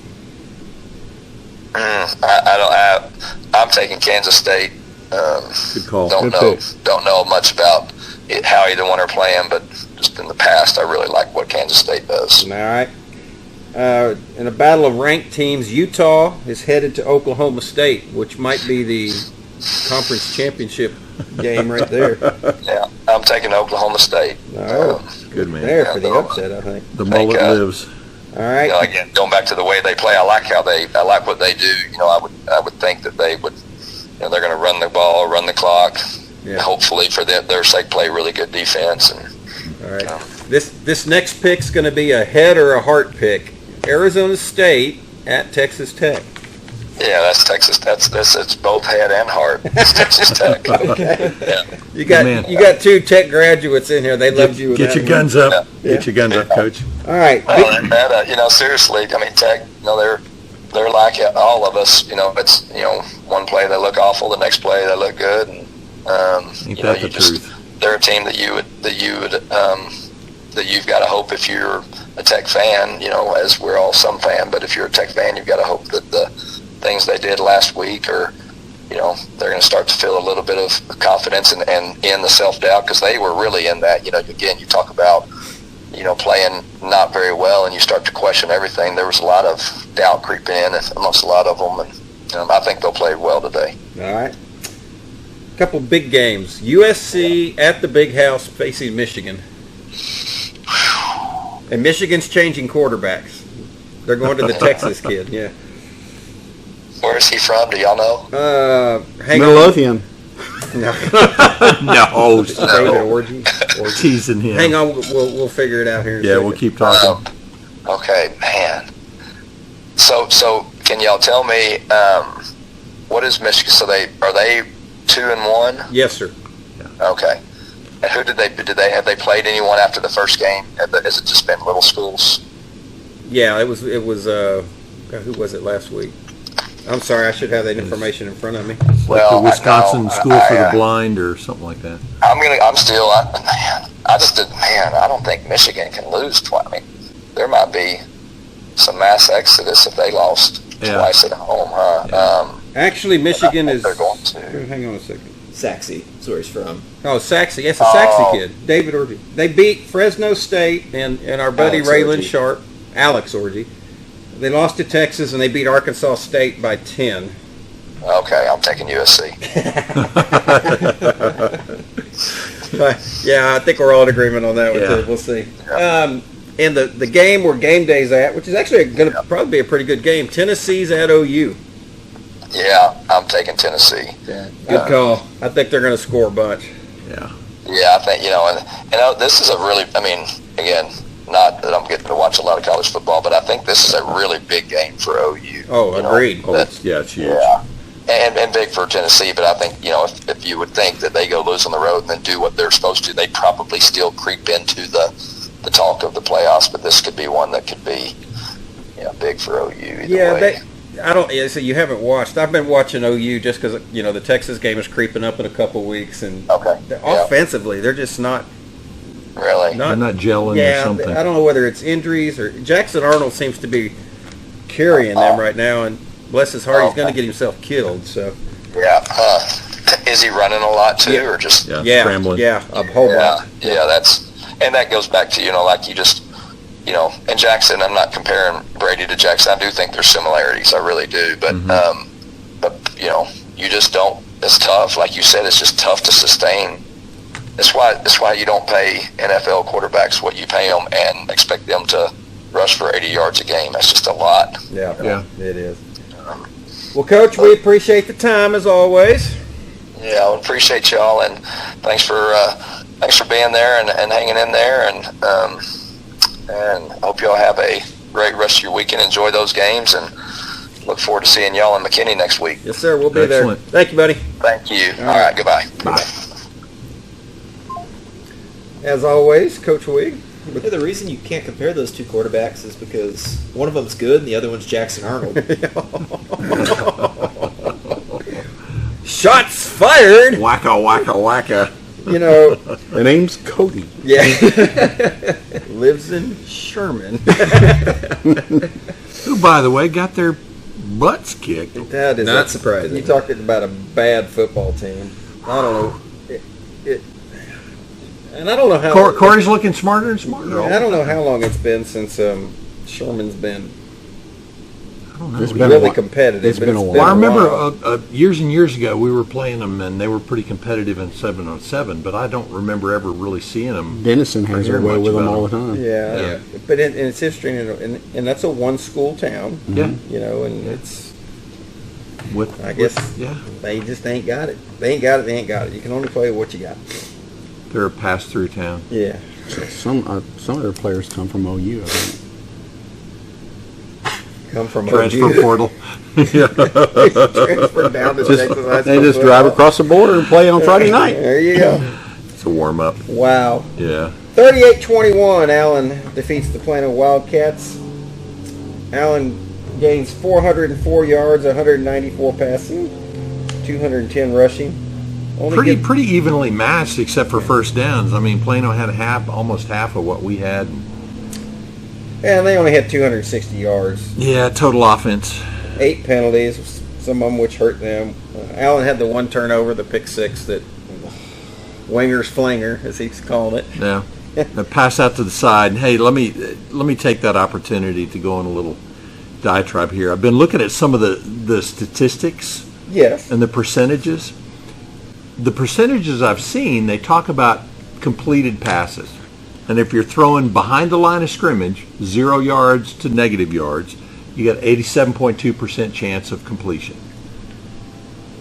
I'm taking Kansas State. Good call. Don't know much about how either one are playing, but just in the past, I really like what Kansas State does. All right. In a battle of ranked teams, Utah is headed to Oklahoma State, which might be the conference championship game right there. Yeah, I'm taking Oklahoma State. Oh, Good man. there for the upset, I think. The mullet lives. All right. You know, again, going back to the way they play, I like what they do. You know, I would think that they would, you know, they're going to run the ball, run the clock. Yeah. Hopefully, for their sake, play really good defense. And All right. This next pick's going to be a head or a heart pick. Arizona State at Texas Tech. yeah, that's Texas. It's both head and heart. It's Texas Tech. Okay. Yeah. You got two Tech graduates in here. They loved you. With Get that your one. guns up. Yeah. Get your guns up, Coach. All right. Well, you know, seriously, I mean, Tech. You know, they're like all of us. You know, it's, you know, one play they look awful, the next play they look good, and Ain't you know, that the truth? they're a team that you've got to hope, if you're a Tech fan, you know, as we're all some fan, but if you're a Tech fan, you've got to hope that the things they did last week are, you know, they're going to start to feel a little bit of confidence and in the self-doubt, because they were really in that. You know, again, you talk about, you know, playing not very well and you start to question everything. There was a lot of doubt creep in amongst a lot of them, and I think they'll play well today. All right. Couple big games. USC at the Big House facing Michigan. And Michigan's changing quarterbacks. They're going to the Texas kid. Yeah. Where is he from? Do y'all know? Hang Midlothian. on. No. No, David Orgy. teasing him. Hang on. We'll figure it out here. In a Yeah, second. we'll keep talking. Okay, man. So can y'all tell me what is Michigan? So are they 2-1? Yes, sir. Okay. And who have they played anyone after the first game? Has it just been little schools? Yeah, it was. Who was it last week? I'm sorry, I should have that information in front of me. Like the Wisconsin no, School for the Blind or something like that. I don't think Michigan can lose twice. I mean, there might be some mass exodus if they lost twice at home, huh? Yeah. Actually, Michigan is. They're going to. Hang on a second. Saxy is where he's from. Oh, Saxy. Yes, a Saxy kid. David Orgy. They beat Fresno State and our buddy Alex Raylan Orgy. Sharp, Alex Orgy. They lost to Texas and they beat Arkansas State by 10. Okay, I'm taking USC. Yeah, I think we're all in agreement on that one Yeah. too. We'll see. And the game where game day's at, which is actually going to probably be a pretty good game. Tennessee's at OU. Yeah, I'm taking Tennessee. Good call. I think they're going to score a bunch. Yeah. Yeah, I think, and this is a really, I mean, again, not that I'm getting to watch a lot of college football, but I think this is a really big game for OU. Oh, agreed. It's huge. Yeah. And big for Tennessee, but I think, if you would think that they go lose on the road and then do what they're supposed to, they probably still creep into the talk of the playoffs, but this could be one that could be, big for OU either way. So you haven't watched. I've been watching OU just because, the Texas game is creeping up in a couple weeks, and offensively, they're just not. Really? They're not gelling or something. I don't know whether it's injuries or Jackson Arnold seems to be carrying them right now, and bless his heart, he's going to get himself killed. So. Yeah. Is he running a lot too, or just? Yeah. Scrambling. Yeah, a whole lot. Yeah, and that goes back to like you just. And Jackson, I'm not comparing Brady to Jackson. I do think there's similarities. I really do. But, you just don't. It's tough. Like you said, it's just tough to sustain. That's why you don't pay NFL quarterbacks what you pay them and expect them to rush for 80 yards a game. That's just a lot. Yeah, it is. Well, Coach, we appreciate the time as always. Yeah, I appreciate y'all, and thanks for being there and hanging in there, and hope y'all have a great rest of your weekend. Enjoy those games, and look forward to seeing y'all in McKinney next week. Yes, sir. We'll be Excellent. there. Thank you, buddy. Thank you. All right. Goodbye. Bye. As always, Coach Wig. Yeah, the reason you can't compare those two quarterbacks is because one of them's good and the other one's Jackson Arnold. Shots fired. Wacka, wacka, wacka. The name's Cody. Yeah. Lives in Sherman. Who, by the way, got their butts kicked. That is Not surprising. You talked about a bad football team. I don't know. And I don't know how. Corey's looking smarter and smarter. I don't know how long it's been since Sherman's been don't know. It's been really competitive. It's but been a while. Well, I remember while. years and years ago we were playing them, and they were pretty competitive in 7-on-7. But I don't remember ever really seeing them. Denison has their way with them all the time. Yeah. But and it's interesting, and that's a one-school town. Yeah. You know, and it's. I guess they just ain't got it. They ain't got it. They ain't got it. You can only play what you got. They're a pass-through town. Yeah. Some of their players come from OU, I think. Come from Transfer OU. portal. Transfer down to Texas high They school just drive across the border and play on Friday night. There you go. It's a warm-up. Wow. Yeah. 38-21, Allen defeats the Plano Wildcats. Allen gains 404 yards, 194 passing, 210 rushing. Pretty evenly matched except for first downs. I mean, Plano had almost half of what we had. And they only had 260 yards. Yeah, total offense. 8 penalties, some of them which hurt them. Allen had the one turnover, the pick six that Winger's flinger, as he's calling it. Yeah. The pass out to the side. Hey, let me take that opportunity to go on a little diatribe here. I've been looking at some of the statistics. Yes. And the percentages. The percentages I've seen, they talk about completed passes. And if you're throwing behind the line of scrimmage, 0 yards to negative yards, you got 87.2% chance of completion.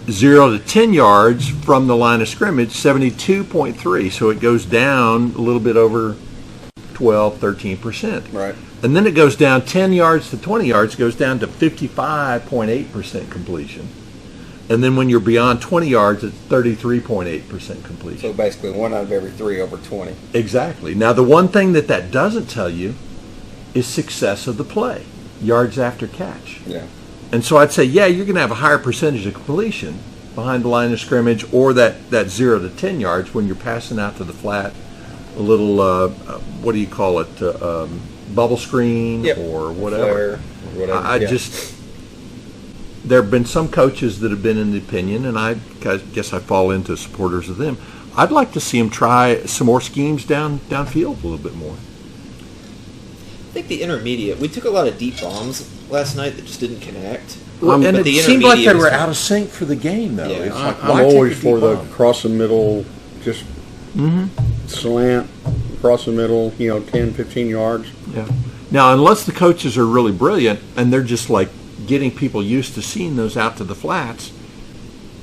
0 to 10 yards from the line of scrimmage, 72.3. So it goes down a little bit over 12, 13%. Right. And then it goes down 10 yards to 20 yards, goes down to 55.8% completion. And then when you're beyond 20 yards, it's 33.8% completion. So basically 1 out of every 3 over 20. Exactly. Now, the one thing that doesn't tell you is success of the play, yards after catch. Yeah. And so I'd say, you're going to have a higher percentage of completion behind the line of scrimmage or that 0 to 10 yards when you're passing out to the flat, a little, what do you call it, bubble screen or whatever. Flare, or whatever. There have been some coaches that have been in the opinion, and I guess I fall into supporters of them. I'd like to see them try some more schemes downfield a little bit more. I think the intermediate. We took a lot of deep bombs last night that just didn't connect. And but it the seemed like they intermediate were was- out of sync for the game, though. Yeah. It's like, I'm why take always a for deep the bomb? across the middle, just slant, across the middle, 10, 15 yards. Yeah. Now, unless the coaches are really brilliant and they're just like getting people used to seeing those out to the flats,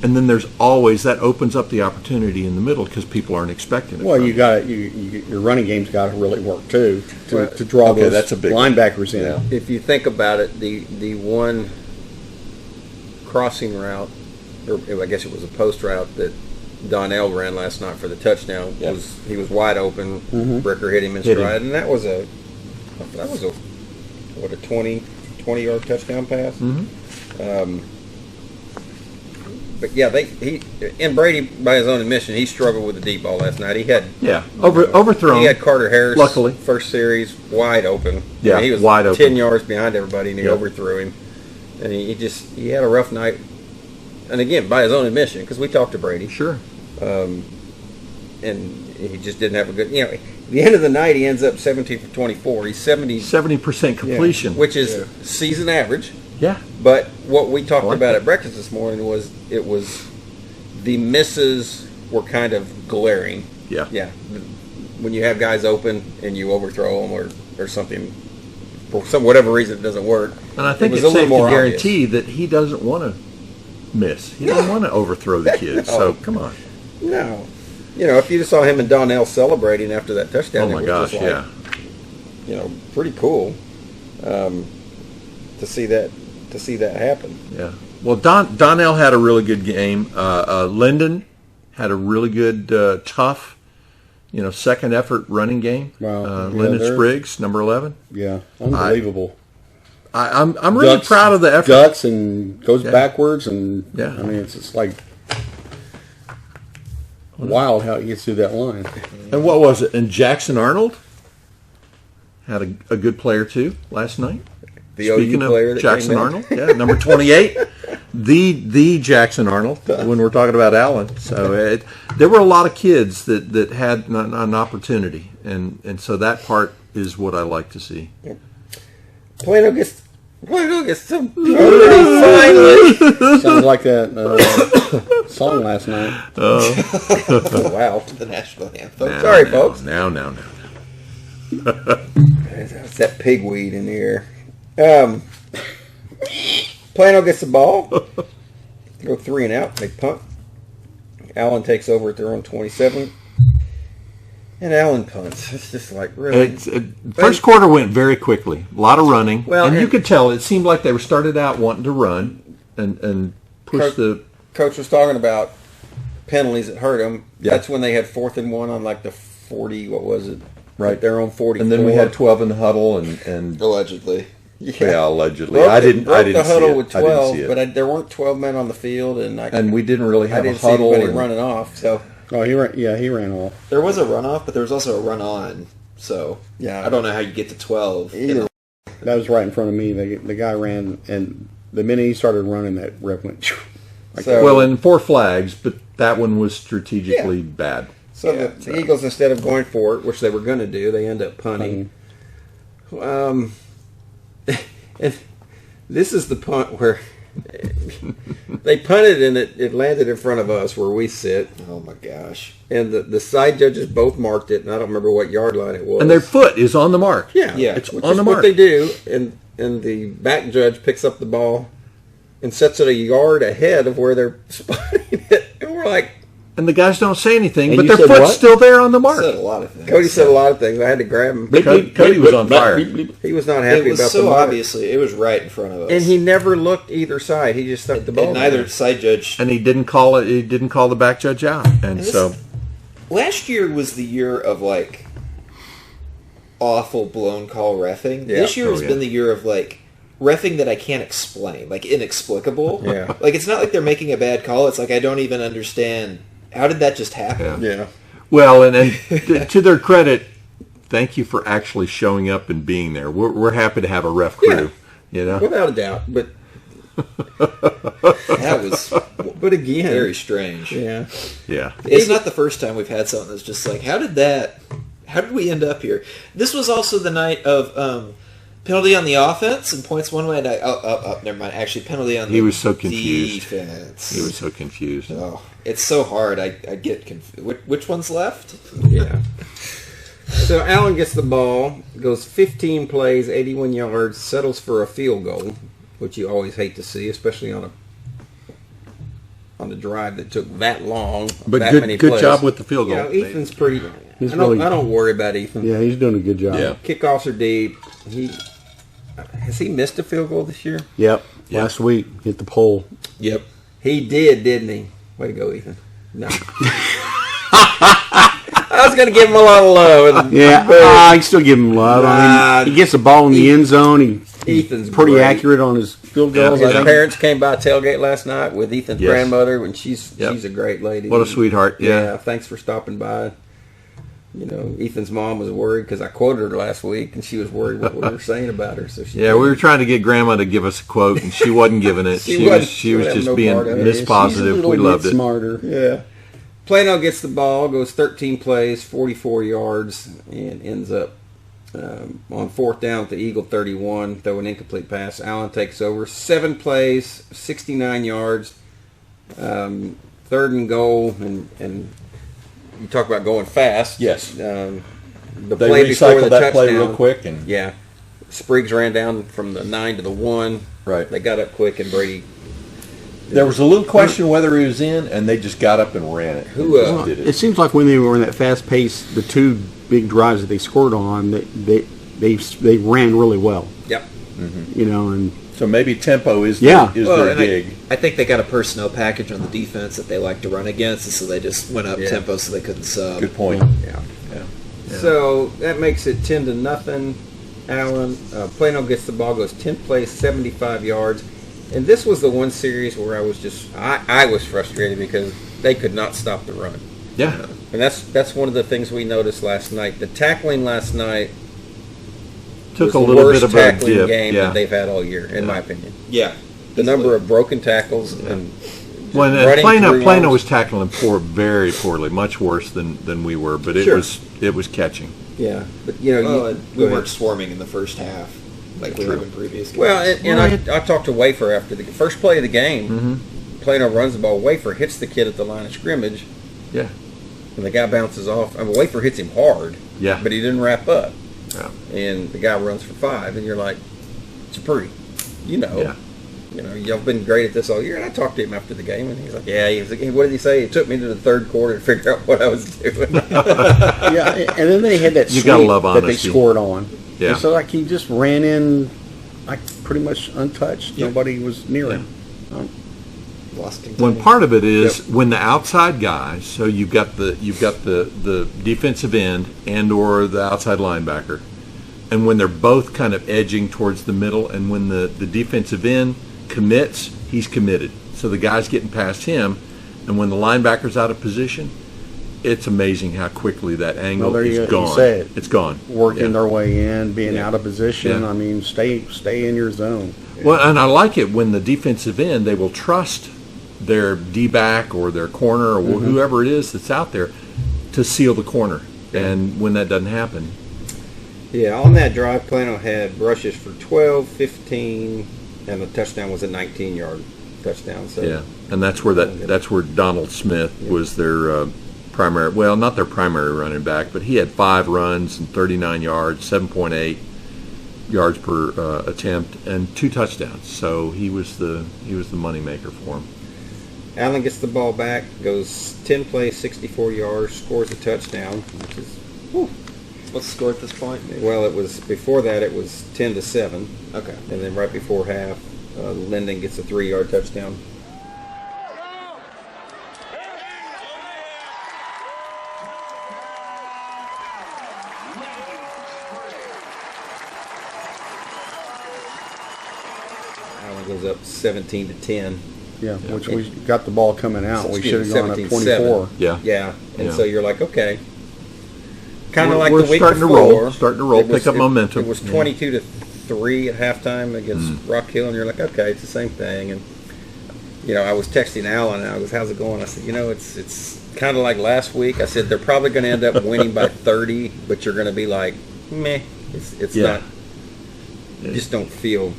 and then there's always that opens up the opportunity in the middle because people aren't expecting it. Well, from you got your running game's got to really work too to draw Okay, those that's a big one. linebackers in. Yeah. If you think about it, the one crossing route, or I guess it was a post route that Donnell ran last night for the touchdown, he was wide open. Bricker hit him in stride, and that was a 20-yard touchdown pass. But he and Brady, by his own admission, he struggled with the deep ball last night. He had overthrown. He had Carter Harris, luckily, first series wide open. Yeah, he was wide open. 10 yards behind everybody, and he overthrew him. And he had a rough night. And again, by his own admission, because we talked to Brady. Sure. And he just didn't have a good. At the end of the night, he ends up 17 for 24. He's 70% completion, which is season average. Yeah. But what we talked about at breakfast this morning was the misses were kind of glaring. Yeah. Yeah. When you have guys open and you overthrow them or something, for whatever reason it doesn't work. And I think it was it's a safe little to more guarantee that he doesn't want to miss. He doesn't want to overthrow the kids. So come on. No. If you just saw him and Donnell celebrating after that touchdown, Oh my it was gosh, just pretty cool to see that happen. Yeah. Well, Donnell had a really good game. Linden had a really good, tough, second effort running game. Wow. Linden Spriggs, number 11. Yeah, unbelievable. I'm really proud of the effort. Guts and goes backwards, and I mean it's just like wild how he gets through that line. And what was it? And Jackson Arnold had a good player too last night. Speaking of Jackson Arnold, number 28, the Jackson Arnold. When we're talking about Allen, so there were a lot of kids that had an opportunity, and so that part is what I like to see. Plano gets Plano gets some finally. Sounds like that song last night. Oh, wow. The national anthem. Sorry, folks. Now. That's that pigweed in the air. Plano gets the ball. Go 3 and out. They punt. Allen takes over at their own 27. And Allen punts. It's just like, really? First quarter went very quickly. A lot of running. Well, and you and- could tell it seemed like they were started out wanting to run and push the... Coach was talking about penalties that hurt them. Yeah. That's when they had 4th and 1 on like the 40, what was it? Right. Their own 44. And then we had 12 in the huddle and Allegedly. yeah, allegedly. Broke I didn't the see huddle it. with I didn't 12, see it. but there weren't 12 men on the field, and we didn't really I have a didn't see huddle. anybody and- running off. So Oh, he ran. Yeah, he ran off. There was a runoff, but there was also a run on. So Yeah. I don't know how you get to 12. Either. That was right in front of me. The guy ran, and the minute he started running, that rep went. So, Well, and 4 flags, but that one was strategically bad. so the Eagles, instead of going for it, which they were going to do, they end up punting. And this is the punt where they punted and it landed in front of us where we sit. Oh my gosh. And the side judges both marked it, and I don't remember what yard line it was. And their foot is on the mark. Yeah, It's which on is the what mark. they do, and the back judge picks up the ball and sets it a yard ahead of where they're spotting it, and we're like, And the guys don't say anything, And but you their said foot's what? still there on the mark. Said a lot of things. Cody said a lot of things. I had to grab him. Cody was on fire. He was not happy It was about so the mark. obviously. It was right in front of us. And he never looked either side. He just stuck the ball. And there. neither side judge. And he didn't call it. He didn't call the back judge out. And this- so Last year was the year of like awful blown call reffing. Yeah. This year has yeah. been the year of like reffing that I can't explain, like inexplicable. Yeah. Like it's not like they're making a bad call. It's like I don't even understand. How did that just happen? Yeah. well, and to their credit, thank you for actually showing up and being there. We're happy to have a ref crew. You know. Without a doubt. But That was again, very strange. yeah. Yeah. It's not the first time we've had something that's just like, how did we end up here? This was also the night of penalty on the offense and points one way. And never mind. Actually, penalty on the He was so confused. defense. He was so confused. Oh, it's so hard. I get confused. Which one's left? Yeah. So Allen gets the ball, goes 15 plays, 81 yards, settles for a field goal, which you always hate to see, especially on the drive that took that long. But that good many plays. job with the field You goal. know, Ethan's pretty. He's I don't really- worry about Ethan. Yeah, he's doing a good job. Yeah. Kickoffs are deep. Has he missed a field goal this year? Yep. Last week, hit the pole. Yep. He did, didn't he? Way to go, Ethan. No. I was going to give him a lot of love. Yeah, I still give him love. I mean, he gets the ball in the end zone. Ethan's pretty great. accurate on his field goals. His I think. parents came by tailgate last night with Ethan's Yes. grandmother, and she's Yep. a great lady. What a sweetheart. Yeah. Thanks for stopping by. You know, Ethan's mom was worried because I quoted her last week, and she was worried what we were saying about her. So she Yeah, we were trying to get Grandma to give us a quote, and she wasn't giving it. She She wasn't- was she would have just no being part of it. She's a mispositive. little We bit loved it. smarter. Yeah. Plano gets the ball, goes 13 plays, 44 yards, and ends up on 4th down at the Eagle 31, throw an incomplete pass. Allen takes over. 7 plays, 69 yards, 3rd and goal, and you talk about going fast. Yes. The They play before recycled the that play touchdown. real quick, and Yeah. Spriggs ran down from the 9 to the 1. Right. They got up quick, and Brady. there was a little question whether he was in, and they just got up and ran it. Who, Just uh, did It seems like when they were in that fast pace, the two big drives that they scored on, they ran really well. Yep. You know, and So maybe tempo is Yeah. their and gig. I think they got a personnel package on the defense that they like to run against, and so they just went up Yeah. tempo so they couldn't sub. Good point. Yeah. Yeah. So that makes it 10-0. Allen Plano gets the ball, goes 10 plays, 75 yards, and this was the one series where I was I was frustrated because they could not stop the run, Yeah. and that's one of the things we noticed last night. The tackling last night Took was a the little worst bit of a tackling dip. game Yeah. that they've had all year, in my opinion. Yeah. The number of broken tackles and When running Plano through was tackling very poorly, much worse than we were, but Sure. it was catching. yeah, but you know Well, you, we weren't swarming in the first half. like we have in previous games. Well, and I talked to Wafer after the first play of the game. Plano runs the ball. Wafer hits the kid at the line of scrimmage. Yeah. And the guy bounces off. I mean, Wafer hits him hard. Yeah. But he didn't wrap up. Yeah. And the guy runs for 5, and you're like, Chappuri, Yeah. Y'all been great at this all year. And I talked to him after the game, and he's like, yeah. He was like, what did he say? It took me to the third quarter to figure out what I was doing. Yeah, and then they had that You sweep gotta love that they honesty. scored on. Yeah. And so like he just ran in like pretty much untouched. Nobody was near him. Lost containment. When part of it is when the outside guys, so you've got the defensive end and or the outside linebacker, and when they're both kind of edging towards the middle, and when the defensive end commits, he's committed. So the guy's getting past him, and when the linebacker's out of position, it's amazing how quickly that angle Well, there is you gone. say it. It's gone. Working their way in, being out of position. Yeah. I mean, stay in your zone. Well, and I like it when the defensive end, they will trust their D-back or their corner or whoever it is that's out there to seal the corner. And when that doesn't happen, Yeah, on that drive, Plano had rushes for 12, 15, and the touchdown was a 19-yard touchdown. So yeah, and that's where Donald Smith was their primary. Well, not their primary running back, but he had 5 runs and 39 yards, 7.8 yards per attempt, and 2 touchdowns. So he was the moneymaker for him. Allen gets the ball back, goes 10 plays, 64 yards, scores a touchdown, which is, What's the score at this point? well, it was, before that it was 10-7. Okay. And then right before half, Linden gets a 3-yard touchdown. Allen goes up 17-10. Yeah, which we got the ball coming out. We should have gone up 17-7. 24. Yeah. Yeah, and Yeah. so you're like, okay. Kind of We're- like we're the week starting to before. roll, starting to roll, It was- pick up momentum. It was 22-3 at halftime against Rock Hill, and you're like, okay, it's the same thing. And I was texting Alan, and I was, how's it going? I said, it's kind of like last week. I said they're probably going to end up winning by 30, but you're going to be like, meh. It's not. You just don't feel.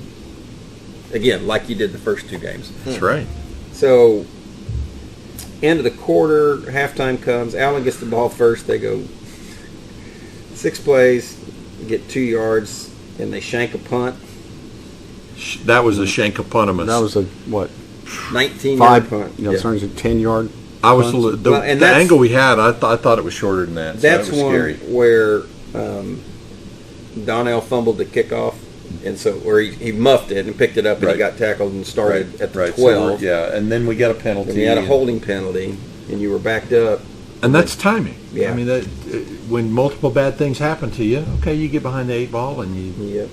Again, like you did the first 2 games. That's right. So, end of the quarter, halftime comes. Allen gets the ball first. They go 6 plays, get 2 yards, and they shank a punt. That was a Shankopotamus. That was a, 19-yard 5, punt. so it's a 10-yard. I was punts. the Well, and the that's- angle we had. I thought it was shorter than that. So That's that was one scary. where Donnell fumbled the kickoff, and so where he muffed it and picked it up, and Right. he got tackled and started at the Right. 12. So and then we got a penalty. And you had a holding penalty, and you were backed up. And that's timing. Yeah. I mean, that when multiple bad things happen to you, okay, you get behind the 8 ball and you. Yep.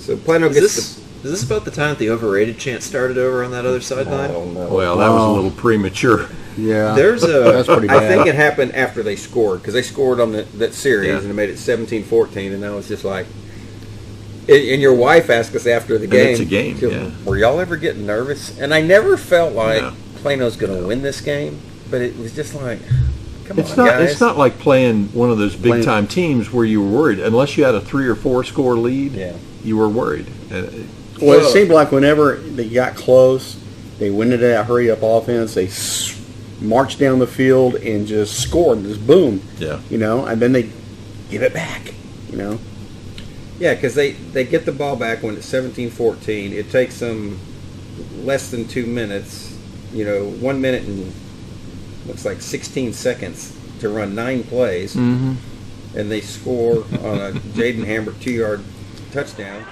So Plano Is gets this about the time that the overrated chant started over on that other I sideline? don't know. Well, that was a little premature. Yeah. There's That's pretty I bad. think it happened after they scored, because they scored on that series, Yeah. and it made it 17-14, and I was just like, and your wife asked us after the game, it's a game, she goes, yeah. were y'all ever getting nervous? And I never felt like No. Plano's going to win this game, but it was just like, come It's on, not. guys. It's not like playing one of those big time teams where you were worried. Unless you had a 3 or 4 score lead, Yeah. you were worried. Well, it seemed like whenever they got close, they went into that hurry-up offense. They marched down the field and just scored. Just boom. Yeah. And then they give it back. Yeah, because they get the ball back when it's 17-14. It takes them less than 2 minutes, 1 minute and looks like 16 seconds to run 9 plays. Mm-hmm. And they score on a Jaden Hammer 2-yard touchdown.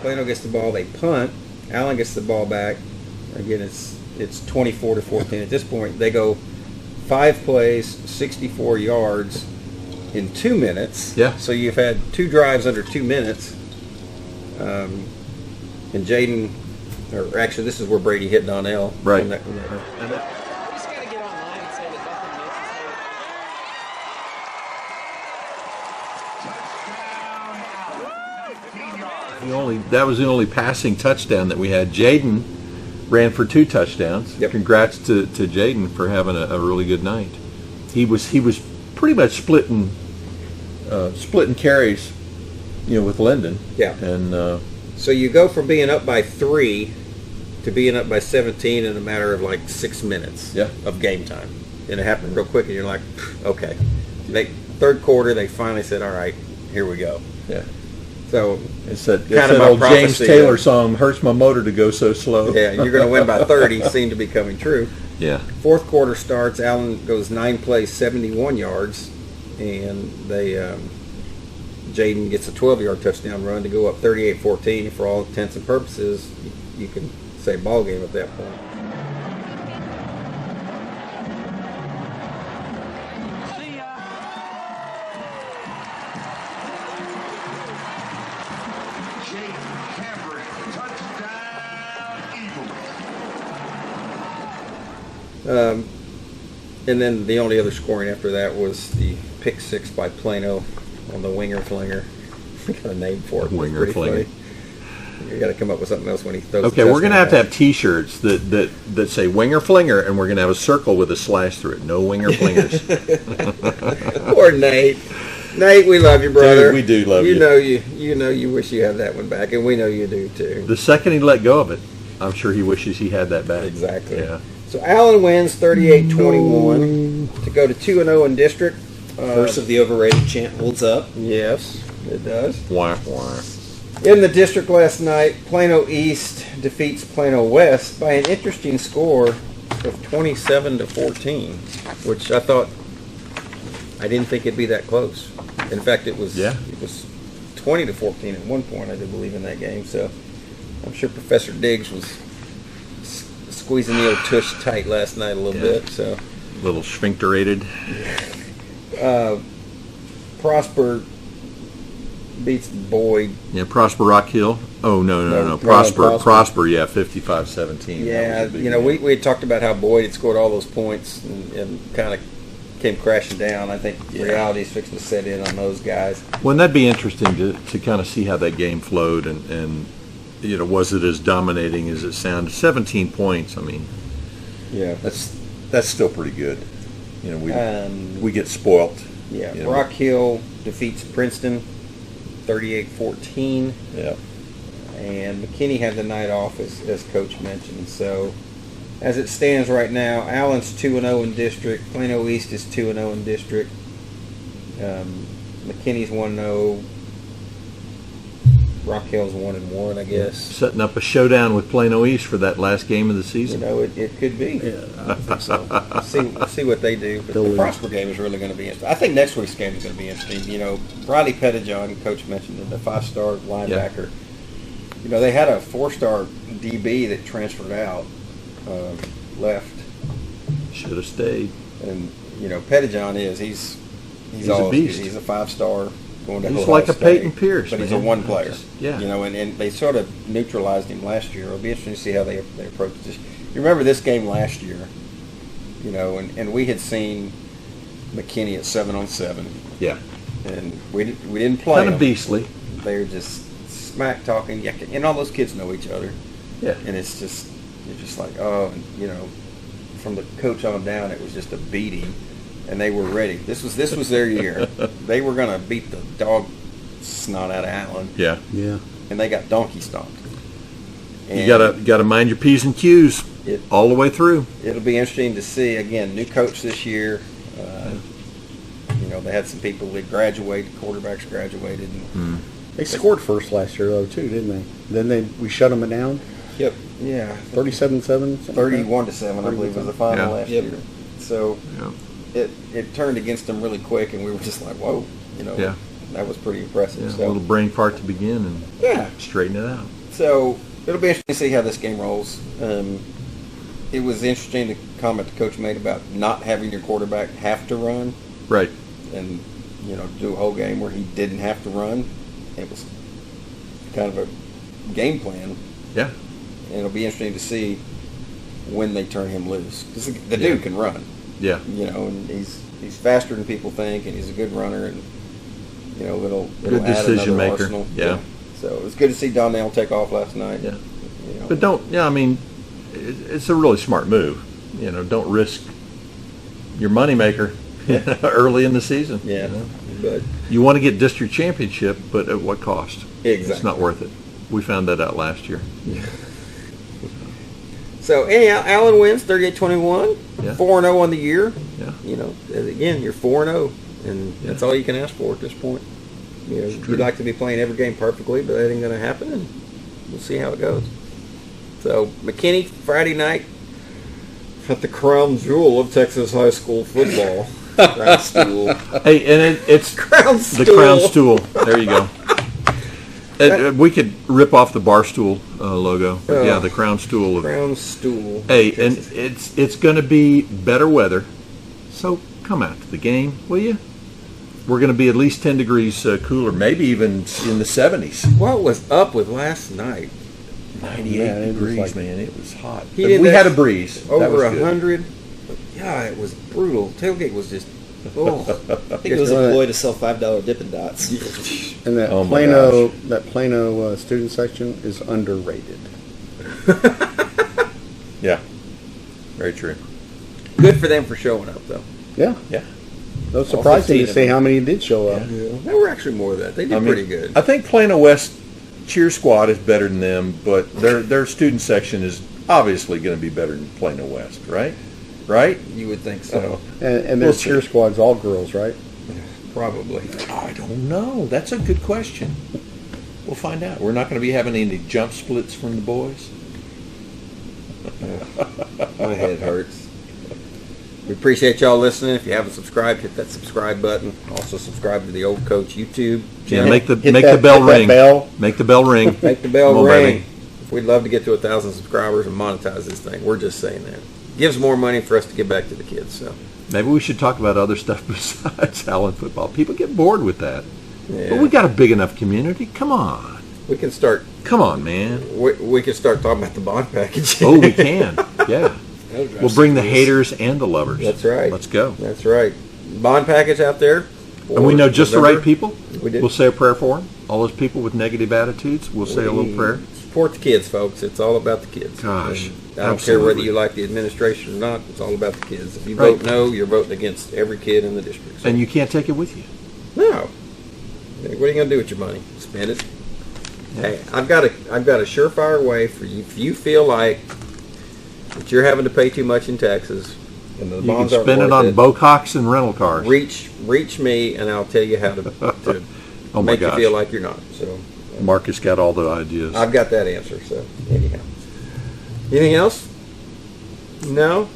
Plano gets the ball, they punt. Allen gets the ball back. Again, it's 24-14 at this point. They go 5 plays, 64 yards in 2 minutes. Yeah. So you've had 2 drives under 2 minutes. And Jaden, or actually this is where Brady hit Donnell. Right. On that- That was the only passing touchdown that we had. Jaden ran for 2 touchdowns. Yep. Congrats to Jaden for having a really good night. He was pretty much splitting carries, with Linden. Yeah. And So you go from being up by 3 to being up by 17 in a matter of like 6 minutes of game time. And it happened real quick, and you're like, okay. Third quarter, they finally said, all right, here we go. yeah. So It's that kind of old my James prophecy, Taylor song, "Hurts My Motor to Go So Slow." yeah, you're going to win by 30 seemed to be coming true. Yeah. Fourth quarter starts. Allen goes 9 plays, 71 yards, and Jaden gets a 12-yard touchdown run to go up 38-14. For all intents and purposes, you can say ball game at that point. And then the only other scoring after that was the pick 6 by Plano on the winger flinger. We got a name for it. Winger Pretty flinger. funny. You got to come up with something else when he throws. Okay, the we're going to touchdown have T-shirts that say "Winger Flinger," and we're going to have a circle with a slash through it. No winger flingers. pass. Poor Nate. Nate, we love you, brother. Dude, we do love you. You know you wish you had that one back, and we know you do too. The second he let go of it, I'm sure he wishes he had that back. Exactly. Yeah. So Allen wins 38-21 to go to 2-0 in district. First of the overrated chant holds up. Yes, it does. Wah, wah. In the district last night, Plano East defeats Plano West by an interesting score of 27-14, which I didn't think it'd be that close. In fact, it was 20-14 at one point, I do believe, in that game. So I'm sure Professor Diggs was squeezing the old tush tight last night a little bit. So A little sphincterated. Prosper beats Boyd. Yeah, Prosper Rock Hill. Oh, no. No, Prosper, Prosper. yeah, 55-17. Yeah, we had talked about how Boyd had scored all those points and kind of came crashing down. I think reality's fixing to set in on those guys. Wouldn't that be interesting to kind of see how that game flowed and was it as dominating as it sounded? 17 points, I mean. Yeah. That's still pretty good. We get spoilt. Yeah, Rock Hill defeats Princeton 38-14. Yeah. And McKinney had the night off, as Coach mentioned. So, as it stands right now, Allen's 2-0 in district. Plano East is 2-0 in district. McKinney's 1-0. Rock Hill's 1-1, I guess. Setting up a showdown with Plano East for that last game of the season. It could be. Yeah, I think so. See what they do. But the Prosper game is really going to be interesting. I think next week's game is going to be interesting. Riley Pettijohn, Coach mentioned it, the 5-star linebacker. Yeah. They had a 4-star DB that transferred out, left. Should have stayed. And, Pettijohn he's a beast. He's a 5-star going to He's Ohio like a State, Peyton Pierce, but he's man. a one player. Yeah. And they sort of neutralized him last year. It'll be interesting to see how they approach this. You remember this game last year, and we had seen McKinney at 7-on-7. Yeah. And we didn't play Kind them. of beastly. They were just smack talking, and all those kids know each other. Yeah. And it's just, you're just like, from the coach on down, it was just a beating. And they were ready. This was their year. They were going to beat the dog snot out of Allen. Yeah. Yeah. And they got donkey stomped. And You gotta mind your P's and Q's all the way through. It'll be interesting to see. Again, new coach this year. They had some people that graduated, quarterbacks graduated. And They scored first last year, though, too, didn't they? Then we shut them down. Yep. Yeah. 37-7. 31-7, I believe, was the final last Yep. year. So Yeah. it turned against them really quick, and we were just like, whoa. Yeah. That was pretty impressive. Yeah, So, a little brain fart to begin and yeah. straighten it out. So it'll be interesting to see how this game rolls. It was interesting the comment the coach made about not having your quarterback have to run Right. and do a whole game where he didn't have to run. It was kind of a game plan, Yeah. and it'll be interesting to see when they turn him loose because the dude can run. Yeah. And he's faster than people think, and he's a good runner, and it'll Good add decision another maker. arsenal. Yeah. So it was good to see Donnell take off last night. Yeah. But I mean, it's a really smart move. Don't risk your moneymaker early in the season. Yeah, but you want to get district championship, but at what cost? Exactly. It's not worth it. We found that out last year. So anyhow, Allen wins 38-21, Yeah. 4-0 on the year. Yeah. Again, you're 4-0, and that's all you can ask for at this point. You'd like to be playing every game perfectly, but that ain't going to happen, and we'll see how it goes. So McKinney Friday night at the crown jewel of Texas high school football. Crown stool. Hey, and it's Crown stool. the crown stool. There you go. We could rip off the Barstool logo. But yeah, the crown stool. Crown stool. Hey, and it's going to be better weather, so come out to the game, will you? We're going to be at least 10 degrees cooler, maybe even in the 70s. What was up with last night? 98 degrees, man. It was hot. He did We that had a breeze. Over That was good. 100. Yeah, it was brutal. Tailgate was just. Oh. I think it was a ploy to sell $5 Dippin' Dots. And that Oh my Plano student section is underrated. Yeah, very true. Good for them for showing up, though. Yeah. Yeah. It was surprising 15 to of see them. how many did show up. There were actually more of that. They did pretty good. I think Plano West cheer squad is better than them, but their student section is obviously going to be better than Plano West, right? Right? You would think so. And their cheer squad's all girls, right? Probably. I don't know. That's a good question. We'll find out. We're not going to be having any jump splits from the boys. My head hurts. We appreciate y'all listening. If you haven't subscribed, hit that subscribe button. Also subscribe to the Old Coach YouTube Yeah, channel. make the Hit make that- the bell hit that ring. bell. Make the bell ring. Make the bell Come on, ring. baby. We'd love to get to 1,000 subscribers and monetize this thing. We're just saying that. Gives more money for us to give back to the kids. So Maybe we should talk about other stuff besides Allen football. People get bored with that. yeah. But we got a big enough community. Come on. we can start. Come on, man. We can start talking about the bond package. Oh, we can. Yeah. We'll bring the haters and the lovers. That's right. Let's go. That's right. Bond package out there. And we know just the right people. We did. We'll say a prayer for them. All those people with negative attitudes, we'll say a little prayer. Support the kids, folks. It's all about the kids. Gosh, And I don't care whether absolutely. you like the administration or not. It's all about the kids. If you Right. vote no, you're voting against every kid in the district. So, And you can't take it with you. no. What are you going to do with your money? Spend it. Hey, I've got a surefire way for you. If you feel like that you're having to pay too much in taxes, and the You can bonds aren't spend it worth on Bocox and rental cars. reach me, and I'll tell you how to Oh my make you gosh. feel like you're not. So Marcus got all the ideas. I've got that answer. So anyhow, anything else? No.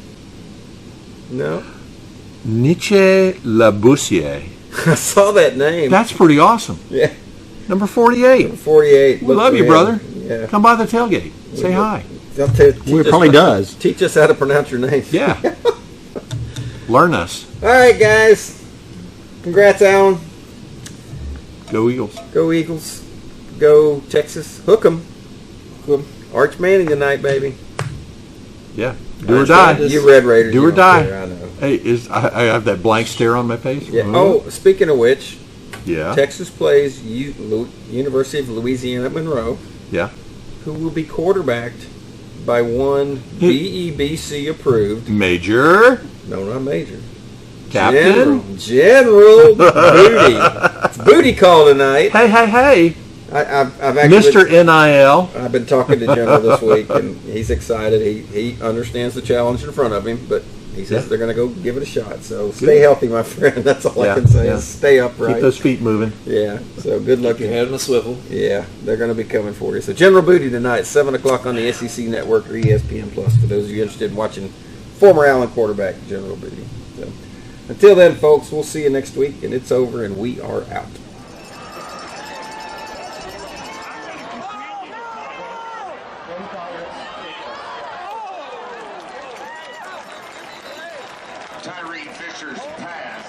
Nietzsche Laboussiere. I saw that name. That's pretty awesome. Yeah, Number 48. 48. We Look love for you, him. brother. Yeah. Come by the tailgate. Say hi. I'll teach Well, it us- probably does. Teach us how to pronounce your name. Yeah. Learn us. All right, guys. Congrats, Alan. Go Eagles. Go Eagles. Go Texas. Hook 'em. Arch Manning tonight, baby. Yeah. Do or die. You Red Raiders. Do you or don't die. care, I know. Hey, I have that blank stare on my face. Yeah. Oh, speaking of which, Yeah. Texas plays University of Louisiana at Monroe, Yeah. who will be quarterbacked by one BEBC approved. Major. No, not major. Captain. General Booty. It's booty call tonight. Hey. I've actually Mr. NIL. I've been talking to General this week, and he's excited. He understands the challenge in front of him, but he says Yeah. they're going to go give it a shot. So stay healthy, my friend. That's all Yeah, I can say. yeah. Is stay upright. Keep those feet moving. Yeah. So good luck. Your head on a swivel. Yeah, they're going to be coming for you. So General Booty tonight, 7 o'clock on the SEC Network or ESPN Plus. For those of you interested in watching former Allen quarterback General Booty. So until then, folks, we'll see you next week, and it's over, and we are out. Tyree Fisher's pass